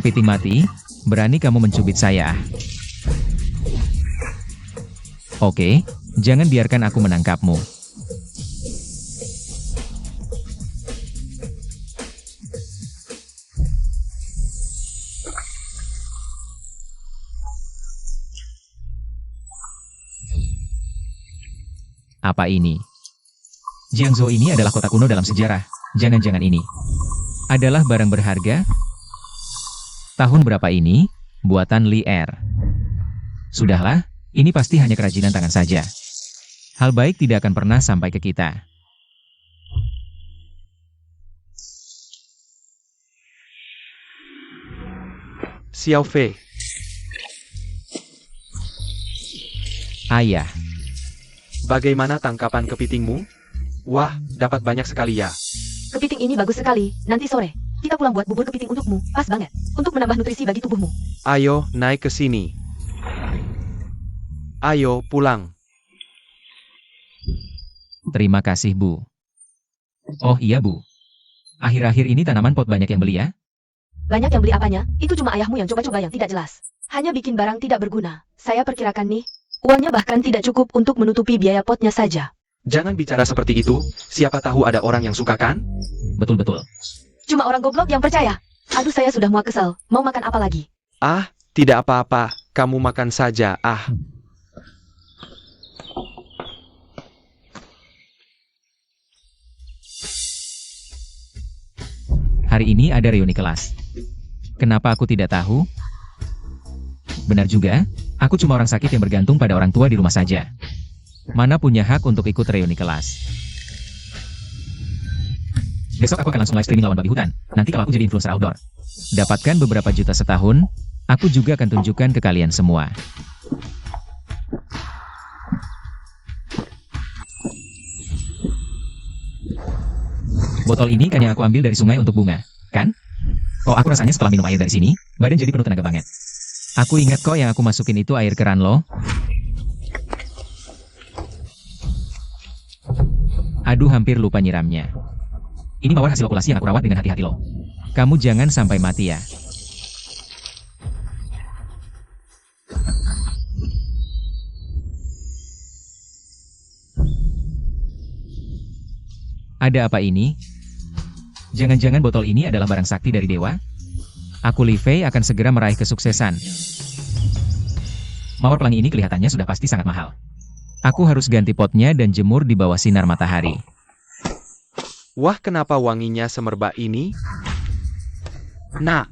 Kepiting mati, berani kamu mencubit saya. Oke, jangan biarkan aku menangkapmu. Apa ini? Jiangzhou ini adalah kota kuno dalam sejarah. Jangan-jangan ini adalah barang berharga? Tahun berapa ini? Buatan Li Er. Sudahlah, ini pasti hanya kerajinan tangan saja. Hal baik tidak akan pernah sampai ke kita. Xiao Fei. Ayah, Bagaimana tangkapan kepitingmu? Wah, dapat banyak sekali ya. Kepiting ini bagus sekali. Nanti sore, kita pulang buat bubur kepiting untukmu. Pas banget. Untuk menambah nutrisi bagi tubuhmu. Ayo, naik ke sini. Ayo, pulang. terima kasih Bu. Oh iya Bu. Akhir-akhir ini tanaman pot banyak yang beli ya? Banyak yang beli apanya? Itu cuma ayahmu yang coba-coba yang tidak jelas. Hanya bikin barang tidak berguna. Saya perkirakan nih, uangnya bahkan tidak cukup untuk menutupi biaya potnya saja. Jangan bicara seperti itu. Siapa tahu ada orang yang suka kan? Betul-betul. Cuma orang goblok yang percaya. Aduh, saya sudah muak kesel. Mau makan apa lagi? Ah, tidak apa-apa. Kamu makan saja. Ah. Hari ini ada reuni kelas. Kenapa aku tidak tahu? Benar juga, aku cuma orang sakit yang bergantung pada orang tua di rumah saja. Mana punya hak untuk ikut reuni kelas? Besok aku akan langsung live streaming lawan babi hutan. Nanti kalau aku jadi influencer outdoor, dapatkan beberapa juta setahun, aku juga akan tunjukkan ke kalian semua. Botol ini kan yang aku ambil dari sungai untuk bunga, kan? Oh, aku rasanya setelah minum air dari sini, badan jadi penuh tenaga banget. Aku ingat kok yang aku masukin itu air keran loh. Aduh, hampir lupa nyiramnya. Ini mawar hasil okulasi yang aku rawat dengan hati-hati loh. Kamu jangan sampai mati ya. Ada apa ini? Jangan-jangan botol ini adalah barang sakti dari dewa? Aku Li Fei akan segera meraih kesuksesan. Mawar pelangi ini kelihatannya sudah pasti sangat mahal. Aku harus ganti potnya dan jemur di bawah sinar matahari. Wah, kenapa wanginya semerbak ini? Nah,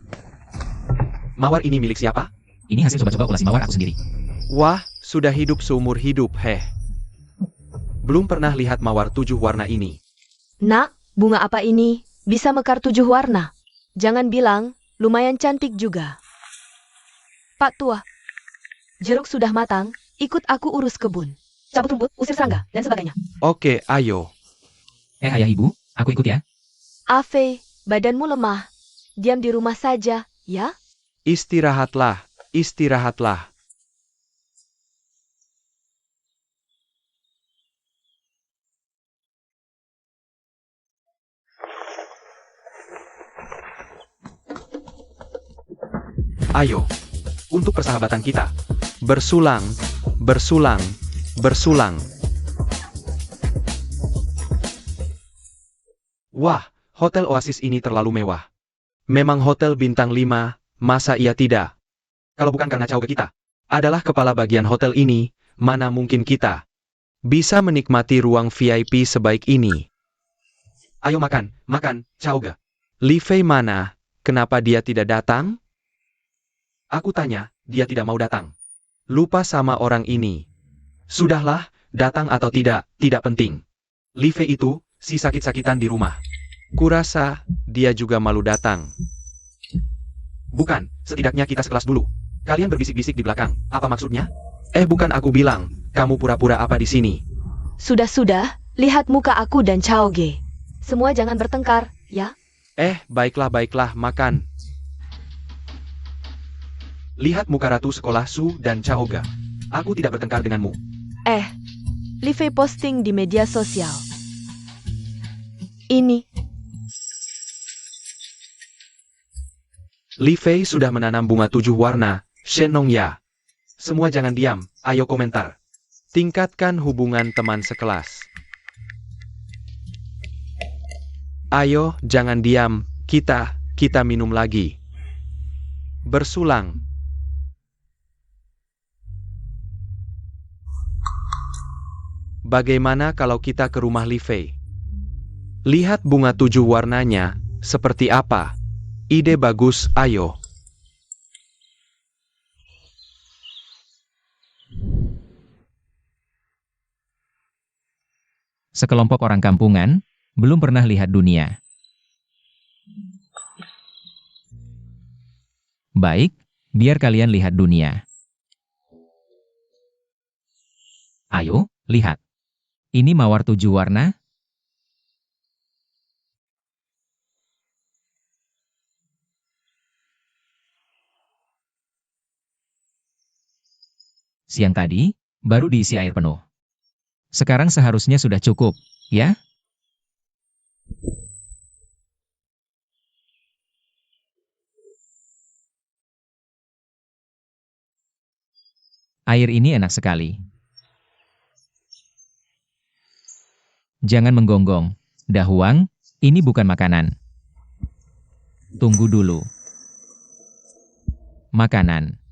mawar ini milik siapa? Ini hasil coba-coba okulasi mawar aku sendiri. Wah, sudah hidup seumur hidup, heh. Belum pernah lihat mawar 7 warna ini. Nak, bunga apa ini? Bisa mekar 7 warna. Jangan bilang, lumayan cantik juga. Pak Tua, jeruk sudah matang, ikut aku urus kebun. Cabut rumput, usir serangga, dan sebagainya. Oke, ayo. Ayah ibu, aku ikut ya. Afei, badanmu lemah. Diam di rumah saja, ya? Istirahatlah, istirahatlah. Ayo, untuk persahabatan kita. Bersulang, bersulang, bersulang. Wah, hotel Oasis ini terlalu mewah. Memang hotel bintang 5, masa iya tidak? Kalau bukan karena Cao Ge kita adalah kepala bagian hotel ini, mana mungkin kita bisa menikmati ruang VIP sebaik ini. Ayo makan, makan, Cao Ge. Li Fei mana? Kenapa dia tidak datang? Aku tanya, dia tidak mau datang. Lupa sama orang ini. Sudahlah, datang atau tidak penting. Li Fei itu, si sakit-sakitan di rumah. Kurasa, dia juga malu datang. Bukan, setidaknya kita sekelas dulu. Kalian berbisik-bisik di belakang, apa maksudnya? Bukan aku bilang, kamu pura-pura apa di sini? Sudah-sudah, lihat muka aku dan Cao Ge. Semua jangan bertengkar, ya? Baiklah, makan. Lihat muka ratu sekolah Su dan Cao Ge. Aku tidak bertengkar denganmu. Li Fei posting di media sosial. Ini. Li Fei sudah menanam bunga 7 warna, Shen Nongya. Semua jangan diam, ayo komentar. Tingkatkan hubungan teman sekelas. Ayo, jangan diam, kita minum lagi. Bersulang. Bagaimana kalau kita ke rumah Li Fei? Lihat bunga 7 warnanya, seperti apa? Ide bagus, ayo. Sekelompok orang kampungan, belum pernah lihat dunia. Baik, biar kalian lihat dunia. Ayo, lihat. Ini mawar 7 warna. Siang tadi, baru diisi air penuh. Sekarang seharusnya sudah cukup, ya? Air ini enak sekali. Jangan menggonggong. Dahuang, ini bukan makanan. Tunggu dulu. Makanan.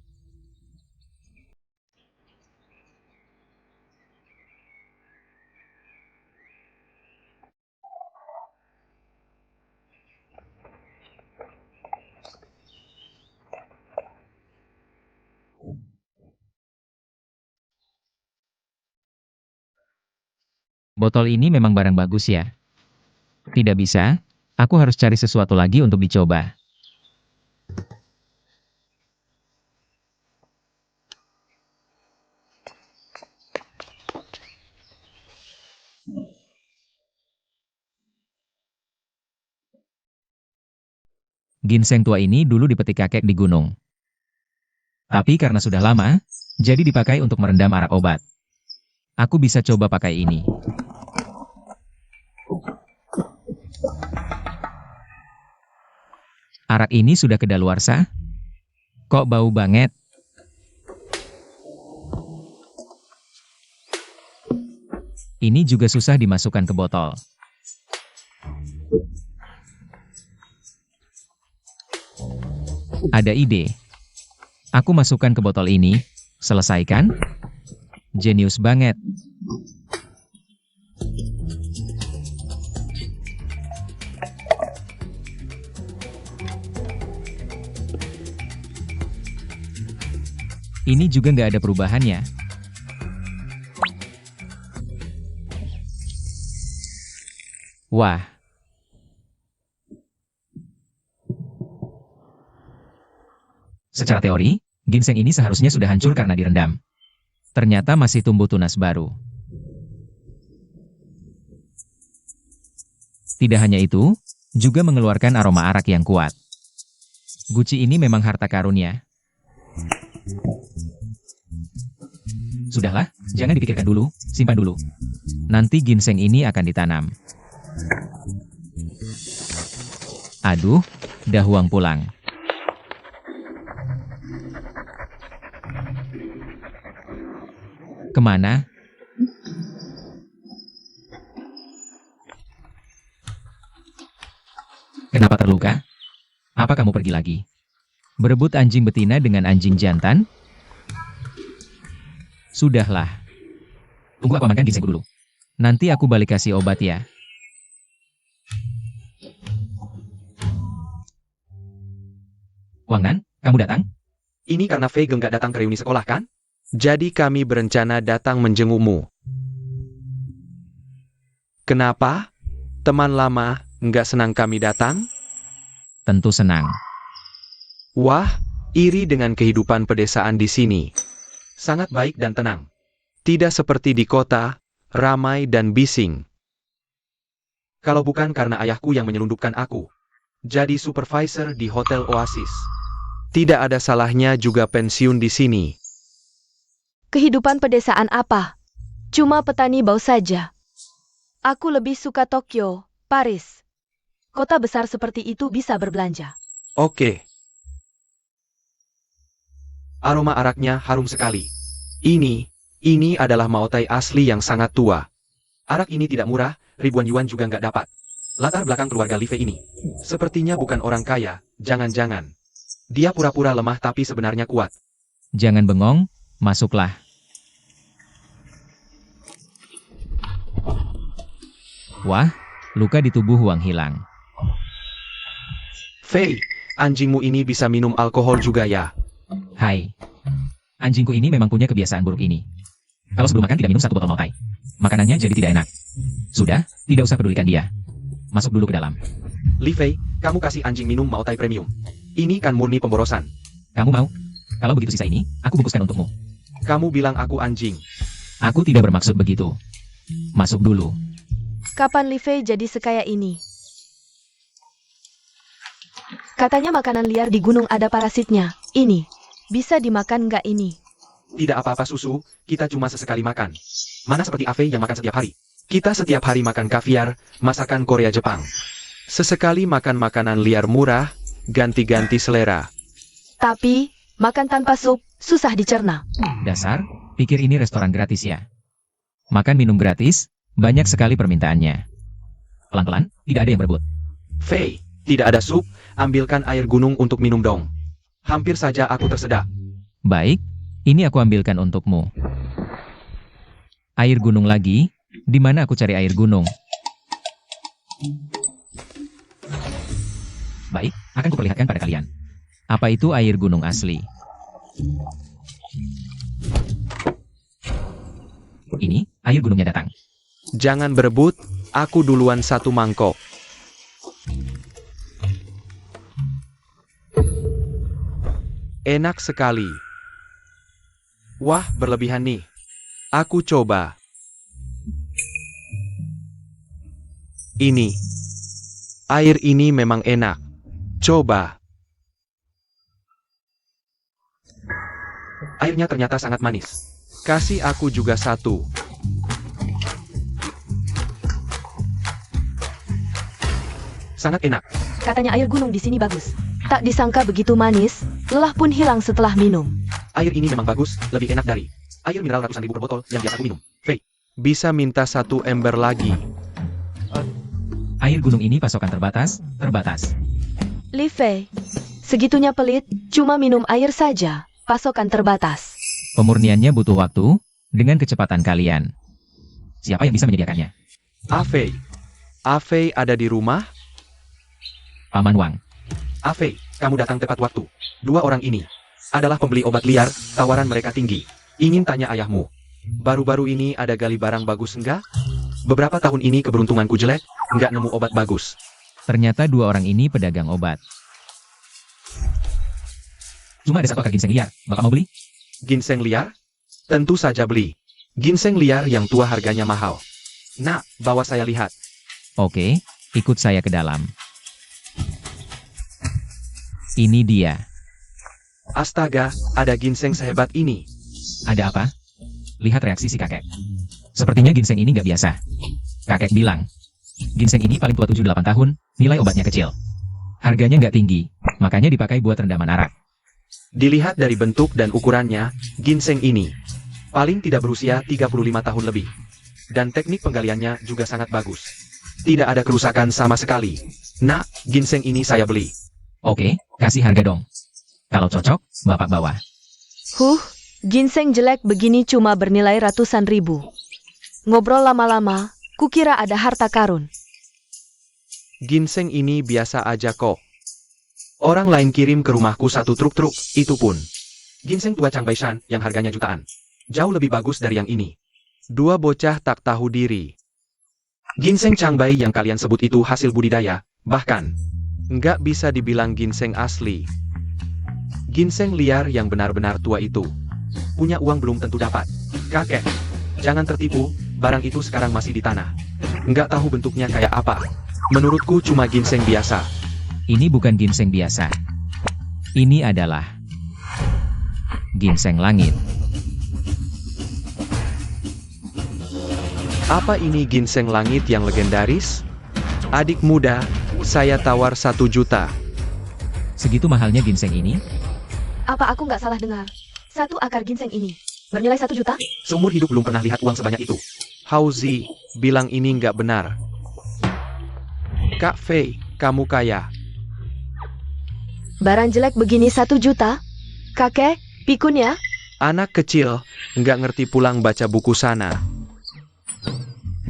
Botol ini memang barang bagus ya. Tidak bisa, aku harus cari sesuatu lagi untuk dicoba. Ginseng tua ini dulu dipetik kakek di gunung. Tapi karena sudah lama, jadi dipakai untuk merendam arak obat. Aku bisa coba pakai ini. Arak ini sudah kedaluarsa? Kok bau banget? Ini juga susah dimasukkan ke botol. Ada ide. Aku masukkan ke botol ini. Selesaikan? Jenius banget. Ini juga nggak ada perubahannya. Wah. Secara teori, ginseng ini seharusnya sudah hancur karena direndam. Ternyata masih tumbuh tunas baru. Tidak hanya itu, juga mengeluarkan aroma arak yang kuat. Guci ini memang harta karunia. Sudahlah, jangan dipikirkan dulu, simpan dulu. Nanti ginseng ini akan ditanam. Aduh, Dahuang pulang. Kemana? Kenapa terluka? Apa kamu pergi lagi? Berebut anjing betina dengan anjing jantan? Sudahlah. Tunggu aku amankan ginseng dulu. Nanti aku balik kasih obat ya. Wang Nan, kamu datang? Ini karena Fei Geng nggak datang ke reuni sekolah kan? Jadi kami berencana datang menjengukmu. Kenapa? Teman lama, nggak senang kami datang? Tentu senang. Wah, iri dengan kehidupan pedesaan di sini. Sangat baik dan tenang. Tidak seperti di kota, ramai dan bising. Kalau bukan karena ayahku yang menyelundupkan aku jadi supervisor di Hotel Oasis. Tidak ada salahnya juga pensiun di sini. Kehidupan pedesaan apa? Cuma petani bau saja. Aku lebih suka Tokyo, Paris. Kota besar seperti itu bisa berbelanja. Oke. Aroma araknya harum sekali. Ini adalah Maotai asli yang sangat tua. Arak ini tidak murah, ribuan yuan juga nggak dapat. Latar belakang keluarga Li Fei ini. Sepertinya bukan orang kaya, jangan-jangan. Dia pura-pura lemah tapi sebenarnya kuat. Jangan bengong, masuklah. Wah, luka di tubuh Huang hilang. Fei, anjingmu ini bisa minum alkohol juga ya? Hai. Anjingku ini memang punya kebiasaan buruk ini. Kalau sebelum makan tidak minum 1 botol Maotai. Makanannya jadi tidak enak. Sudah, tidak usah pedulikan dia. Masuk dulu ke dalam. Li Fei, kamu kasih anjing minum Maotai Premium. Ini kan murni pemborosan. Kamu mau? Kalau begitu sisa ini, aku bungkuskan untukmu. Kamu bilang aku anjing. Aku tidak bermaksud begitu. Masuk dulu. Kapan Li Fei jadi sekaya ini? Katanya makanan liar di gunung ada parasitnya. Ini, bisa dimakan nggak ini? Tidak apa-apa susu, kita cuma sesekali makan. Mana seperti Afei yang makan setiap hari. Kita setiap hari makan kaviar, masakan Korea Jepang. Sesekali makan makanan liar murah, ganti-ganti selera. Tapi, makan tanpa sup, susah dicerna. Dasar, pikir ini restoran gratis ya. Makan minum gratis, banyak sekali permintaannya. Pelan-pelan, tidak ada yang berebut. Fei, tidak ada sup, ambilkan air gunung untuk minum dong. Hampir saja aku tersedak. Baik, ini aku ambilkan untukmu. Air gunung lagi, di mana aku cari air gunung? Baik, akan kuperlihatkan pada kalian. Apa itu air gunung asli? Ini, air gunungnya datang. Jangan berebut, aku duluan 1 mangkok. Enak sekali. Wah, berlebihan nih. Aku coba. Ini. Air ini memang enak. Coba. Airnya ternyata sangat manis. Kasih aku juga 1. Sangat enak. Katanya air gunung di sini bagus. Tak disangka begitu manis, lelah pun hilang setelah minum. Air ini memang bagus, lebih enak dari air mineral ratusan ribu per botol yang biasa aku minum. Fei, bisa minta 1 ember lagi. Air gunung ini pasokan terbatas. Li Fei, segitunya pelit, cuma minum air saja, pasokan terbatas. Pemurniannya butuh waktu, dengan kecepatan kalian. Siapa yang bisa menyediakannya? Afei. Afei ada di rumah? Paman Wang. Afei, kamu datang tepat waktu. 2 orang ini adalah pembeli obat liar, tawaran mereka tinggi. Ingin tanya ayahmu. Baru-baru ini ada gali barang bagus enggak? Beberapa tahun ini keberuntunganku jelek, enggak nemu obat bagus. Ternyata 2 orang ini pedagang obat. Cuma ada 1 akar ginseng liar. Bapak mau beli? Ginseng liar? Tentu saja beli. Ginseng liar yang tua harganya mahal. Nak, bawa saya lihat. Oke, ikut saya ke dalam. Ini dia. Astaga, ada ginseng sehebat ini. Ada apa? Lihat reaksi si kakek. Sepertinya ginseng ini nggak biasa. Kakek bilang, ginseng ini paling tua 7-8 tahun, nilai obatnya kecil. Harganya nggak tinggi, makanya dipakai buat rendaman arak. Dilihat dari bentuk dan ukurannya, ginseng ini paling tidak berusia 35 tahun lebih. Dan teknik penggaliannya juga sangat bagus. Tidak ada kerusakan sama sekali. Nah, ginseng ini saya beli. Oke, kasih harga dong. Kalau cocok, Bapak bawa. Ginseng jelek begini cuma bernilai ratusan ribu. Ngobrol lama-lama, kukira ada harta karun. Ginseng ini biasa aja kok. Orang lain kirim ke rumahku 1 truk-truk, itu pun. Ginseng tua Changbaishan yang harganya jutaan. Jauh lebih bagus dari yang ini. 2 bocah tak tahu diri. Ginseng Changbai yang kalian sebut itu hasil budidaya, bahkan nggak bisa dibilang ginseng asli. Ginseng liar yang benar-benar tua itu. Punya uang belum tentu dapat. Kakek, jangan tertipu, barang itu sekarang masih di tanah. Nggak tahu bentuknya kayak apa. Menurutku cuma ginseng biasa. Ini bukan ginseng biasa. Ini adalah ginseng langit. Apa ini ginseng langit yang legendaris? Adik muda, saya tawar 1 juta. Segitu mahalnya ginseng ini? Apa aku nggak salah dengar? Satu akar ginseng ini bernilai 1 juta? Seumur hidup belum pernah lihat uang sebanyak itu. Hauzi bilang ini nggak benar. Kak Fei, kamu kaya. Barang jelek begini 1 juta? Kakek, pikun ya? Anak kecil, nggak ngerti pulang baca buku sana.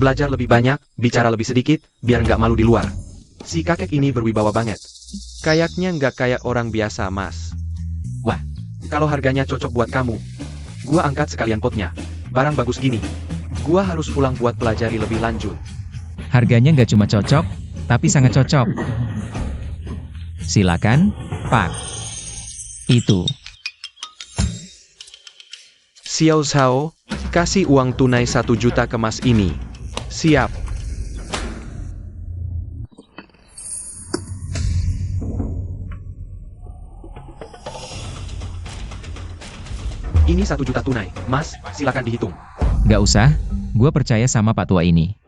Belajar lebih banyak, bicara lebih sedikit, biar nggak malu di luar. Si kakek ini berwibawa banget. Kayaknya nggak kayak orang biasa, Mas. Wah, kalau harganya cocok buat kamu, gua angkat sekalian potnya. Barang bagus gini, gua harus pulang buat pelajari lebih lanjut. Harganya nggak cuma cocok, tapi sangat cocok. Silakan, Pak. Itu. Xiao Zhao, kasih uang tunai 1 juta ke Mas ini. Siap. Ini 1 juta tunai, Mas, silakan dihitung. Nggak usah, gue percaya sama Pak Tua ini.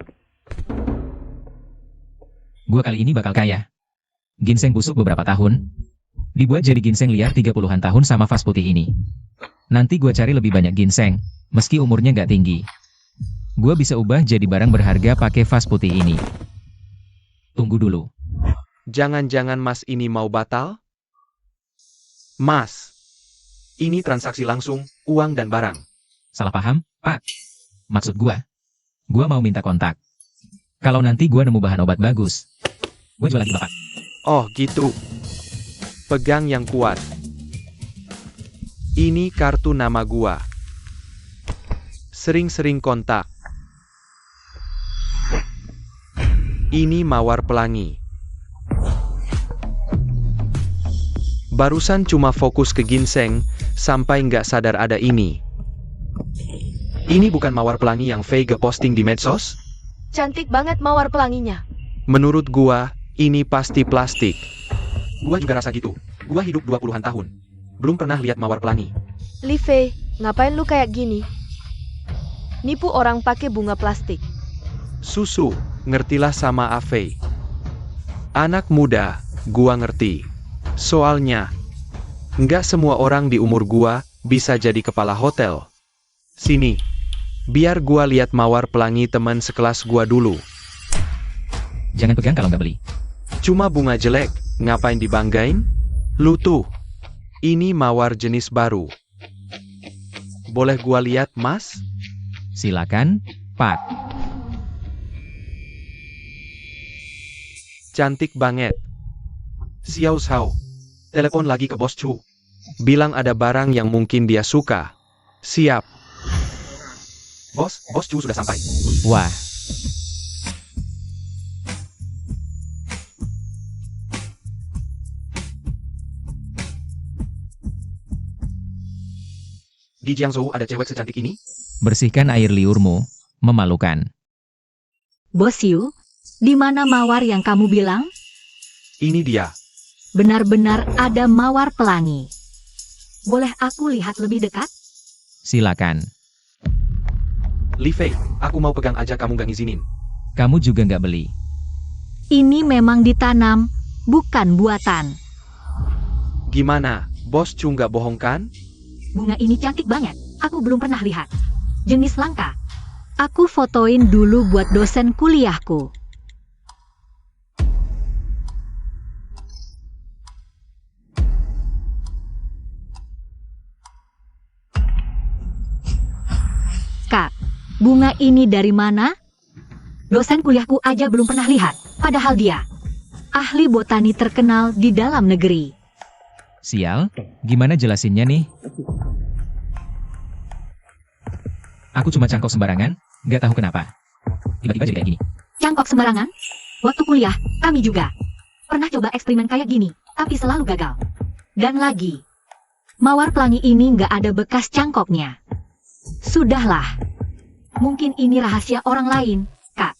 Gue kali ini bakal kaya. Ginseng busuk beberapa tahun. Dibuat jadi ginseng liar 30-an tahun sama vas putih ini. Nanti gue cari lebih banyak ginseng, meski umurnya nggak tinggi. Gue bisa ubah jadi barang berharga pakai vas putih ini. Tunggu dulu. Jangan-jangan Mas ini mau batal? Mas, ini transaksi langsung, uang dan barang. Salah paham, Pak? Maksud gue mau minta kontak. Kalau nanti gue nemu bahan obat bagus, gue jual lagi Bapak. Oh gitu. Pegang yang kuat. Ini kartu nama gua. Sering-sering kontak. Ini mawar pelangi. Barusan cuma fokus ke ginseng, sampai nggak sadar ada ini. Ini bukan mawar pelangi yang Fei posting di medsos? Cantik banget mawar pelanginya. Menurut gua, ini pasti plastik. Gua juga rasa gitu. Gua hidup 20-an tahun. Belum pernah lihat mawar pelangi. Li Fei, ngapain lu kayak gini? Nipu orang pakai bunga plastik. Susu, ngertilah sama Afei. Anak muda, gua ngerti. Soalnya, nggak semua orang di umur gua bisa jadi kepala hotel. Sini, biar gua lihat mawar pelangi teman sekelas gua dulu. Jangan pegang kalau nggak beli. Cuma bunga jelek, ngapain dibanggain? Lu tuh, ini mawar jenis baru. Boleh gua lihat, Mas? Silakan, Pak. Cantik banget. Xiao Zhao, telepon lagi ke Bos Chu. Bilang ada barang yang mungkin dia suka. Siap. Bos Chu sudah sampai. Wah, Di Jiangzhou ada cewek secantik ini? bersihkan air liurmu. Memalukan. Bos Yu, di mana mawar yang kamu bilang? Ini dia. Benar-benar ada mawar pelangi. Boleh aku lihat lebih dekat? Silakan. Li Fei, aku mau pegang aja kamu gak ngizinin. Kamu juga nggak beli. Ini memang ditanam, bukan buatan. Gimana, Bos Chu nggak bohong kan? Bunga ini cantik banget, aku belum pernah lihat. Jenis langka. Aku fotoin dulu buat dosen kuliahku. Kak, bunga ini dari mana? Dosen kuliahku aja belum pernah lihat, padahal dia ahli botani terkenal di dalam negeri. Sial, gimana jelasinnya nih? Aku cuma cangkok sembarangan, nggak tahu kenapa. Tiba-tiba jadi kayak gini. Cangkok sembarangan? Waktu kuliah, kami juga pernah coba eksperimen kayak gini, tapi selalu gagal. Dan lagi, mawar pelangi ini nggak ada bekas cangkoknya. Sudahlah, mungkin ini rahasia orang lain, Kak.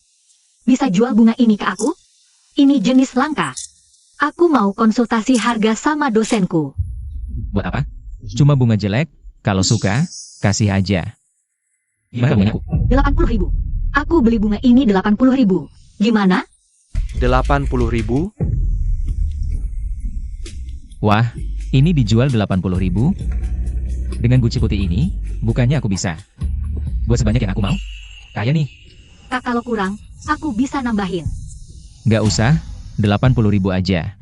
Bisa jual bunga ini ke aku? Ini jenis langka. Aku mau konsultasi harga sama dosenku. Buat apa? Cuma bunga jelek, kalau suka, kasih aja. Gimana bunganya aku? 80.000. Aku beli bunga ini 80.000. Gimana? 80.000? Wah, ini dijual 80.000? Dengan guci putih ini, bukannya aku bisa buat sebanyak yang aku mau? Kaya nih. Kak, kalau kurang, aku bisa nambahin. Nggak usah, 80.000 aja.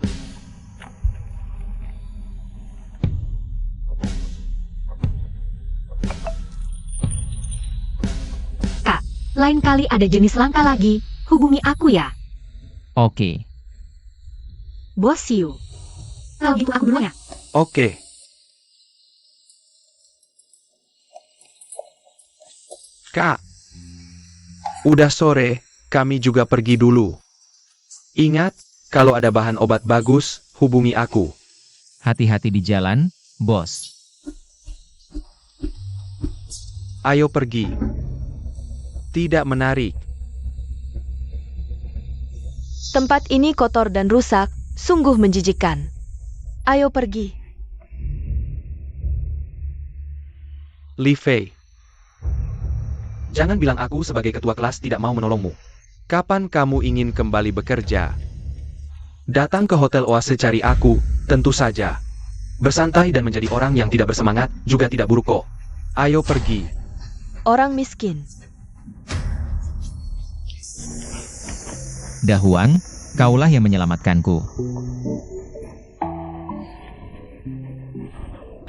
Kak, lain kali ada jenis langka lagi, hubungi aku ya. Oke. Bos you. Kalau gitu aku duluan ya. Oke. Kak, udah sore, kami juga pergi dulu. Ingat, kalau ada bahan obat bagus, hubungi aku. Hati-hati di jalan, bos. Ayo pergi. Tidak menarik. Tempat ini kotor dan rusak, sungguh menjijikkan. Ayo pergi. Li Fei. Jangan bilang aku sebagai ketua kelas tidak mau menolongmu. Kapan kamu ingin kembali bekerja? Datang ke Hotel Oase cari aku, tentu saja. Bersantai dan menjadi orang yang tidak bersemangat juga tidak buruk kok. Ayo pergi. Orang miskin. Dahuang, kaulah yang menyelamatkanku.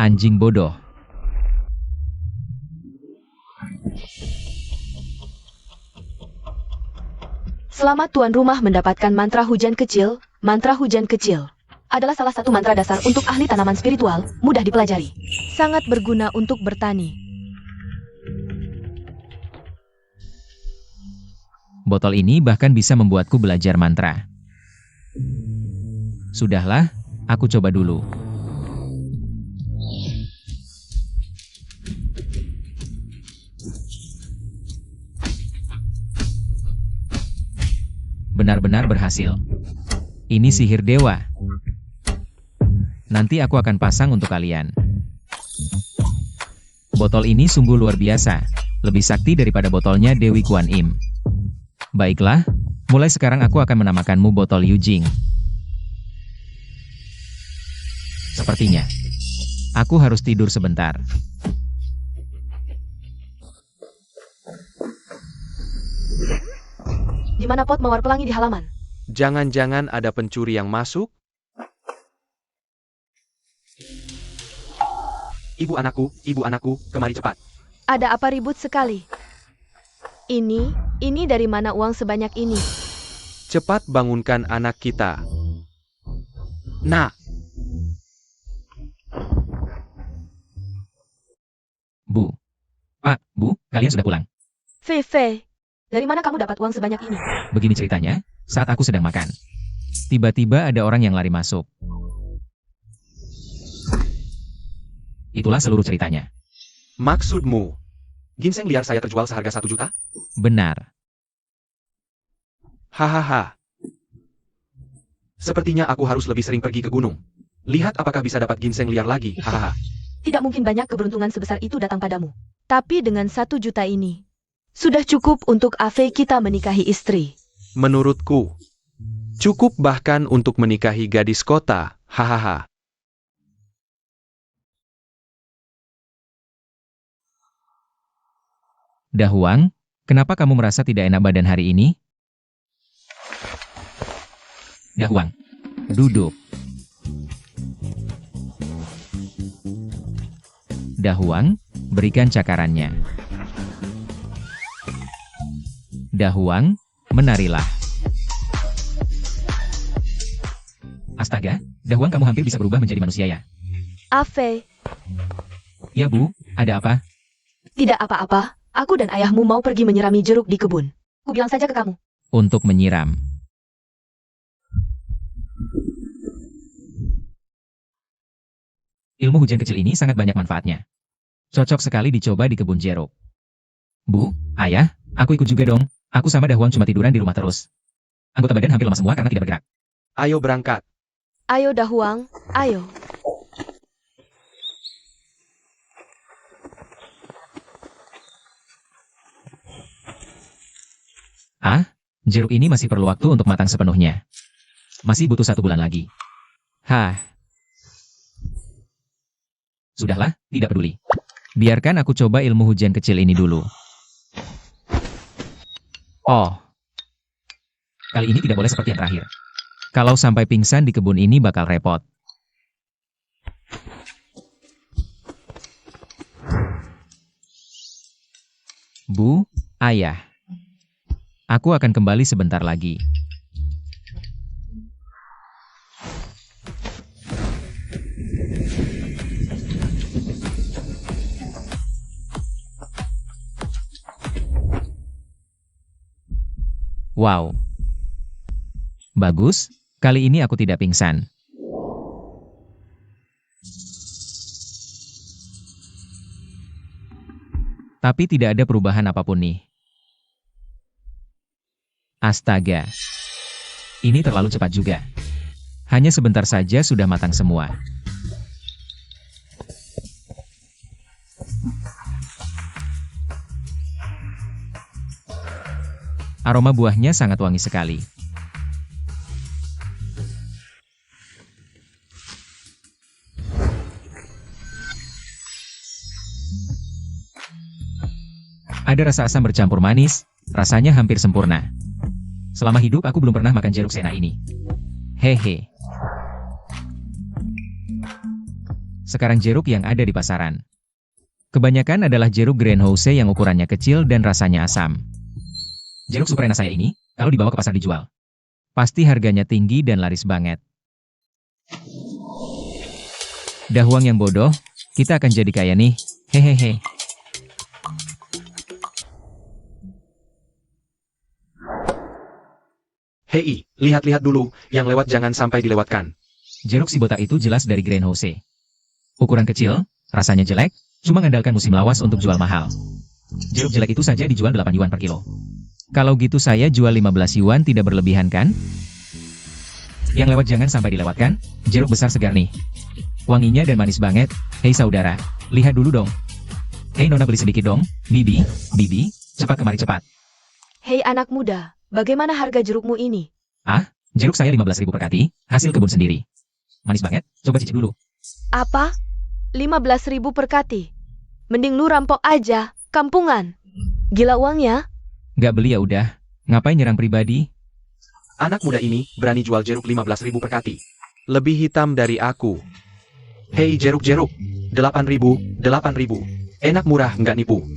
Anjing bodoh. Selamat tuan rumah mendapatkan mantra hujan kecil. Mantra hujan kecil adalah salah satu mantra dasar untuk ahli tanaman spiritual, mudah dipelajari. Sangat berguna untuk bertani. Botol ini bahkan bisa membuatku belajar mantra. Sudahlah, aku coba dulu. Benar-benar berhasil. Ini sihir dewa. Nanti aku akan pasang untuk kalian. Botol ini sungguh luar biasa. Lebih sakti daripada botolnya Dewi Kuan Im. Baiklah, mulai sekarang aku akan menamakanmu botol Yujing. Sepertinya, aku harus tidur sebentar. Di mana pot mawar pelangi di halaman? Jangan-jangan ada pencuri yang masuk? Ibu anakku, kemari cepat. Ada apa ribut sekali? Ini dari mana uang sebanyak ini? Cepat bangunkan anak kita. Nak, Bu. Pak, Bu, kalian sudah pulang. Fei, dari mana kamu dapat uang sebanyak ini? Begini ceritanya, saat aku sedang makan. Tiba-tiba ada orang yang lari masuk. Itulah seluruh ceritanya. maksudmu, ginseng liar saya terjual seharga 1 juta? Benar. Hahaha. Sepertinya aku harus lebih sering pergi ke gunung. Lihat apakah bisa dapat ginseng liar lagi, hahaha. Tidak mungkin banyak keberuntungan sebesar itu datang padamu. Tapi dengan 1 juta ini, sudah cukup untuk Afei kita menikahi istri. Menurutku, cukup bahkan untuk menikahi gadis kota, hahaha. Dahuang, kenapa kamu merasa tidak enak badan hari ini? Dahuang, duduk. Dahuang, berikan cakarannya. Dahuang, menarilah. Astaga, Dahuang kamu hampir bisa berubah menjadi manusia ya? Afei, Ya Bu, ada apa? tidak apa-apa. Aku dan ayahmu mau pergi menyirami jeruk di kebun. Ku bilang saja ke kamu. Untuk menyiram. Ilmu hujan kecil ini sangat banyak manfaatnya. Cocok sekali dicoba di kebun jeruk. Bu, ayah, aku ikut juga dong. Aku sama Dahuang cuma tiduran di rumah terus. Anggota badan hampir lemas semua karena tidak bergerak. Ayo berangkat. Ayo Dahuang, ayo. Jeruk ini masih perlu waktu untuk matang sepenuhnya. Masih butuh 1 bulan lagi. Hah. Sudahlah, tidak peduli. Biarkan aku coba ilmu hujan kecil ini dulu. Oh. Kali ini tidak boleh seperti yang terakhir. Kalau sampai pingsan di kebun ini bakal repot. Bu, Ayah. Aku akan kembali sebentar lagi. Wow. Bagus, kali ini aku tidak pingsan. Tapi tidak ada perubahan apapun nih. Astaga. Ini terlalu cepat juga. Hanya sebentar saja sudah matang semua. Aroma buahnya sangat wangi sekali. Ada rasa asam bercampur manis, rasanya hampir sempurna. Selama hidup aku belum pernah makan jeruk seenak ini. Hehe. Sekarang jeruk yang ada di pasaran. Kebanyakan adalah jeruk greenhouse yang ukurannya kecil dan rasanya asam. Jeruk super enak saya ini, kalau dibawa ke pasar dijual. Pasti harganya tinggi dan laris banget. Dah uang yang bodoh, kita akan jadi kaya nih, hehehe. Hei, lihat-lihat dulu, yang lewat jangan sampai dilewatkan. Jeruk si botak itu jelas dari greenhouse. Ukuran kecil, rasanya jelek, cuma mengandalkan musim lawas untuk jual mahal. Jeruk jelek itu saja dijual 8 yuan per kilo. Kalau gitu saya jual 15 yuan tidak berlebihan kan? Yang lewat jangan sampai dilewatkan, jeruk besar segar nih. Wanginya dan manis banget, hei saudara, lihat dulu dong. Hei nona beli sedikit dong, Bibi, cepat kemari cepat. Hei anak muda, bagaimana harga jerukmu ini? Ah, jeruk saya 15.000 per kati, hasil kebun sendiri. Manis banget, coba cicip dulu. Apa? 15.000 per kati? Mending lu rampok aja, kampungan. Gila uangnya? Gak beli ya udah, ngapain nyerang pribadi? Anak muda ini berani jual jeruk 15.000 per kati. Lebih hitam dari aku. Hei jeruk-jeruk, 8.000, 8.000. Enak murah nggak nipu.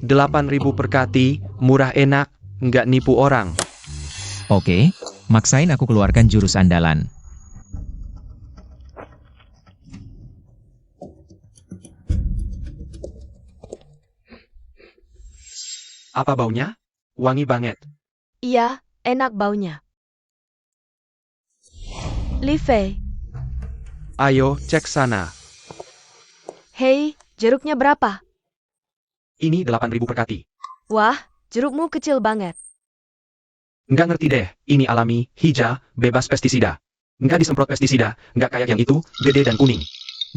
8.000 per kati, murah enak, nggak nipu orang. Oke, maksain aku keluarkan jurus andalan. Apa baunya? Wangi banget. Iya, enak baunya. Live, Ayo, cek sana. hei, jeruknya berapa? Ini 8.000 per kati. Wah, jerukmu kecil banget. Nggak ngerti deh, ini alami, hijau, bebas pestisida. Nggak disemprot pestisida, nggak kayak yang itu, gede dan kuning.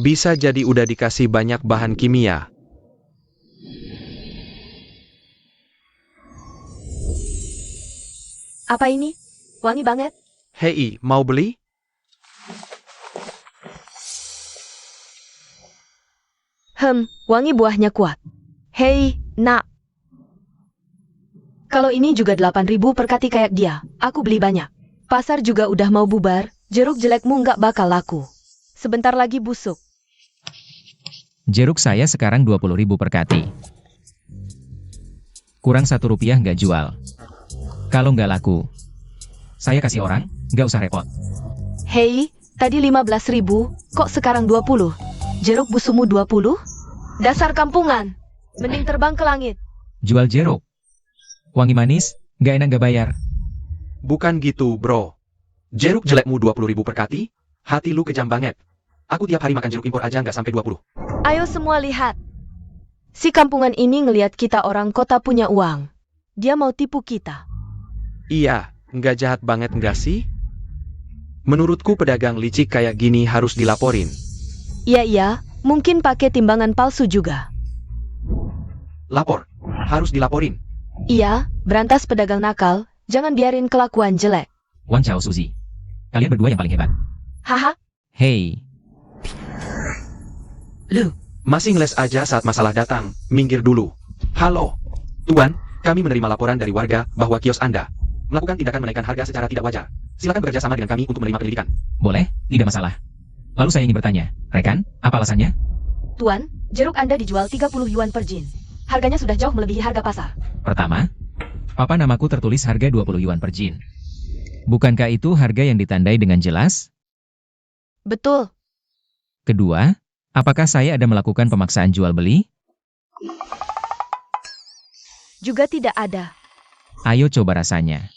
Bisa jadi udah dikasih banyak bahan kimia. Apa ini? Wangi banget. Hei, mau beli? Wangi buahnya kuat. Hei, nak. Kalau ini juga 8.000 per kati kayak dia, aku beli banyak. Pasar juga udah mau bubar, jeruk jelekmu nggak bakal laku. Sebentar lagi busuk. Jeruk saya sekarang 20.000 per kati. Kurang Rp1 nggak jual. Kalau nggak laku, saya kasih orang, nggak usah repot. Hei, tadi 15.000, kok sekarang 20? Jeruk busukmu 20? Dasar kampungan. Mending terbang ke langit. Jual jeruk. Wangi manis, nggak enak nggak bayar. Bukan gitu, bro. Jeruk jelekmu 20.000 per kati? Hati lu kejam banget. Aku tiap hari makan jeruk impor aja nggak sampai 20. Ayo semua lihat. Si kampungan ini ngelihat kita orang kota punya uang. Dia mau tipu kita. Iya, nggak jahat banget nggak sih? Menurutku pedagang licik kayak gini harus dilaporin. Iya, mungkin pakai timbangan palsu juga. Lapor. Harus dilaporin. Iya, berantas pedagang nakal, jangan biarin kelakuan jelek. Wang Chao Suzy. Kalian berdua yang paling hebat. Haha, Hei, Lu, Masih ngeles aja saat masalah datang, minggir dulu. Halo, Tuan, kami menerima laporan dari warga bahwa kios Anda melakukan tindakan menaikkan harga secara tidak wajar. Silakan bekerja sama dengan kami untuk menerima penyelidikan. Boleh, tidak masalah. Lalu saya ingin bertanya, rekan, apa alasannya? Tuan, jeruk Anda dijual 30 yuan per jin. Harganya sudah jauh melebihi harga pasar. Pertama, papan namaku tertulis harga 20 yuan per jin. Bukankah itu harga yang ditandai dengan jelas? Betul. Kedua, apakah saya ada melakukan pemaksaan jual beli? Juga tidak ada. Ayo coba rasanya.